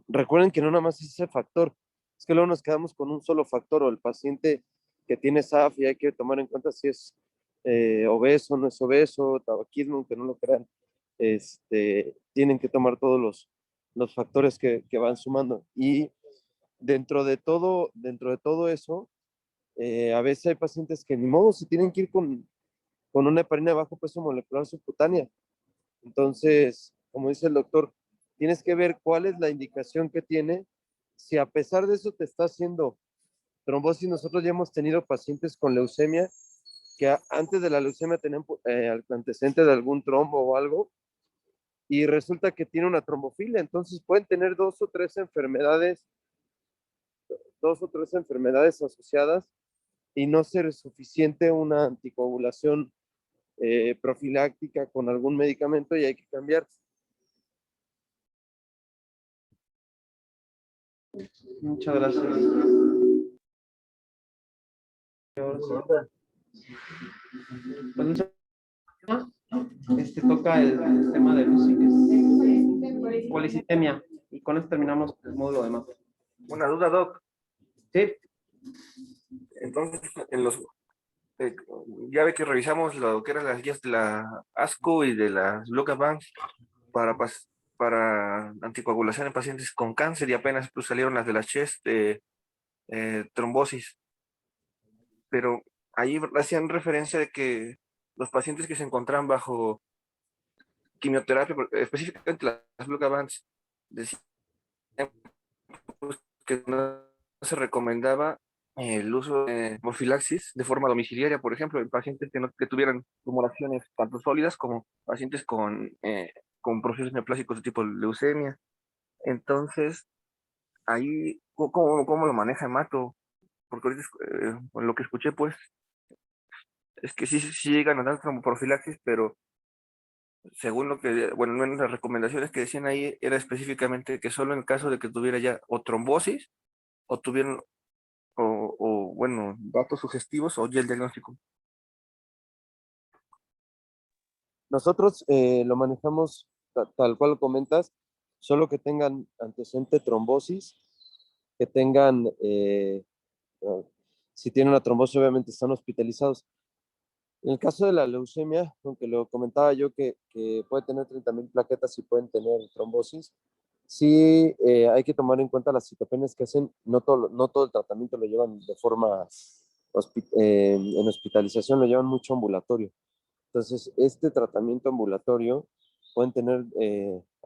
recuerden que no nada más es ese factor, es que luego nos quedamos con un solo factor, o el paciente que tiene SAF, y hay que tomar en cuenta si es obeso, no es obeso, tabaquismo, aunque no lo crean, tienen que tomar todos los factores que van sumando. Y dentro de todo eso, a veces hay pacientes que ni modo se tienen que ir con una heparina de bajo peso molecular subcutánea. Entonces, como dice el doctor, tienes que ver cuál es la indicación que tiene. Si a pesar de eso te está haciendo trombosis, nosotros ya hemos tenido pacientes con leucemia que antes de la leucemia tenían antecedente de algún trombo o algo, y resulta que tiene una trombofilia. Entonces pueden tener dos o tres enfermedades asociadas y no ser suficiente una anticoagulación profiláctica con algún medicamento, y hay que cambiar. Muchas gracias. Toca el tema de Lucy, que es policitemia, y con esto terminamos el módulo de más. Una duda, Doc. Sí. Entonces, ya ve que revisamos lo que eran las guías de la ASCO y de las Locabank para anticoagulación en pacientes con cáncer, y apenas pues, salieron las de la CHEST de trombosis. Pero ahí hacían referencia de que los pacientes que se encontraban bajo quimioterapia, específicamente las Locabank, decían que no se recomendaba el uso de profilaxis de forma domiciliaria, por ejemplo, en pacientes que tuvieran tumoraciones tanto sólidas como pacientes con procesos neoplásicos de tipo leucemia. Entonces, ahí, ¿cómo lo maneja Hemato? Porque ahorita, lo que escuché, pues, es que sí llegan a dar profilaxis, pero según lo que, bueno, en las recomendaciones que decían ahí, era específicamente que solo en caso de que tuviera ya o trombosis, o tuvieran bueno, datos sugestivos, o ya el diagnóstico. Nosotros lo manejamos tal cual lo comentas, solo que tengan antecedente trombosis, que tengan, si tienen una trombosis, obviamente están hospitalizados. En el caso de la leucemia, aunque lo comentaba yo que puede tener 30,000 plaquetas y pueden tener trombosis, sí hay que tomar en cuenta las citopenias que hacen. No todo el tratamiento lo llevan de forma en hospitalización, lo llevan mucho ambulatorio. Entonces, este tratamiento ambulatorio pueden tener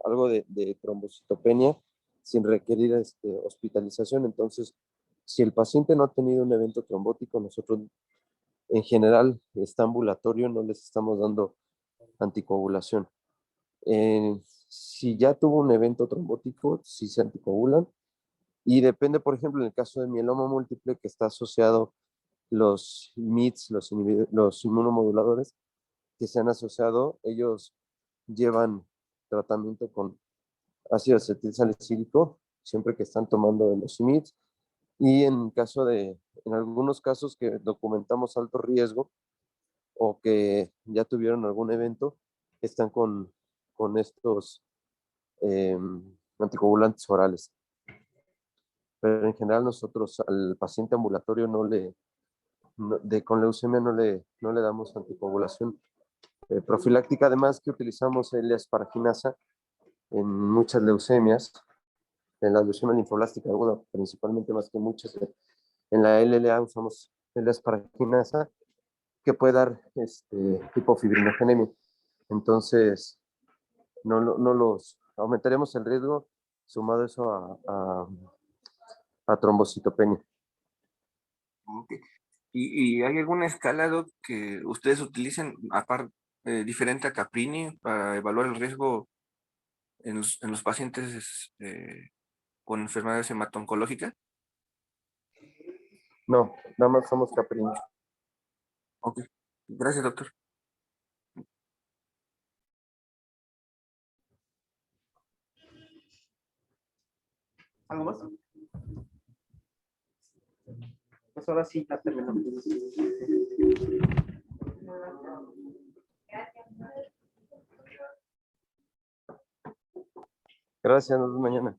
algo de trombocitopenia sin requerir hospitalización. Entonces, si el paciente no ha tenido un evento trombótico, nosotros en general está ambulatorio, no les estamos dando anticoagulación. Si ya tuvo un evento trombótico, sí se anticoagulan, y depende, por ejemplo, en el caso de mieloma múltiple, que está asociado los MITs, los inmunomoduladores que se han asociado, ellos llevan tratamiento con ácido acetilsalicílico siempre que están tomando los IMIDs, y en algunos casos que documentamos alto riesgo o que ya tuvieron algún evento, están con estos anticoagulantes orales. Pero en general nosotros al paciente ambulatorio con leucemia no le damos anticoagulación profiláctica, además que utilizamos L-asparaginasa en muchas leucemias, en la leucemia linfoblástica aguda principalmente, más que muchas. En la LLA usamos L-asparaginasa, que puede dar hipofibrinogenemia. Entonces, no los aumentaremos el riesgo, sumado eso a trombocitopenia. Okay. ¿Y hay alguna escala, Doc, que ustedes utilicen aparte, diferente a Caprini, para evaluar el riesgo en los pacientes con enfermedades hemato-oncológicas? No, nada más somos Caprini. Ok, gracias, doctor. ¿Algo más? Pues ahora sí, ya terminamos. Gracias, nos vemos mañana.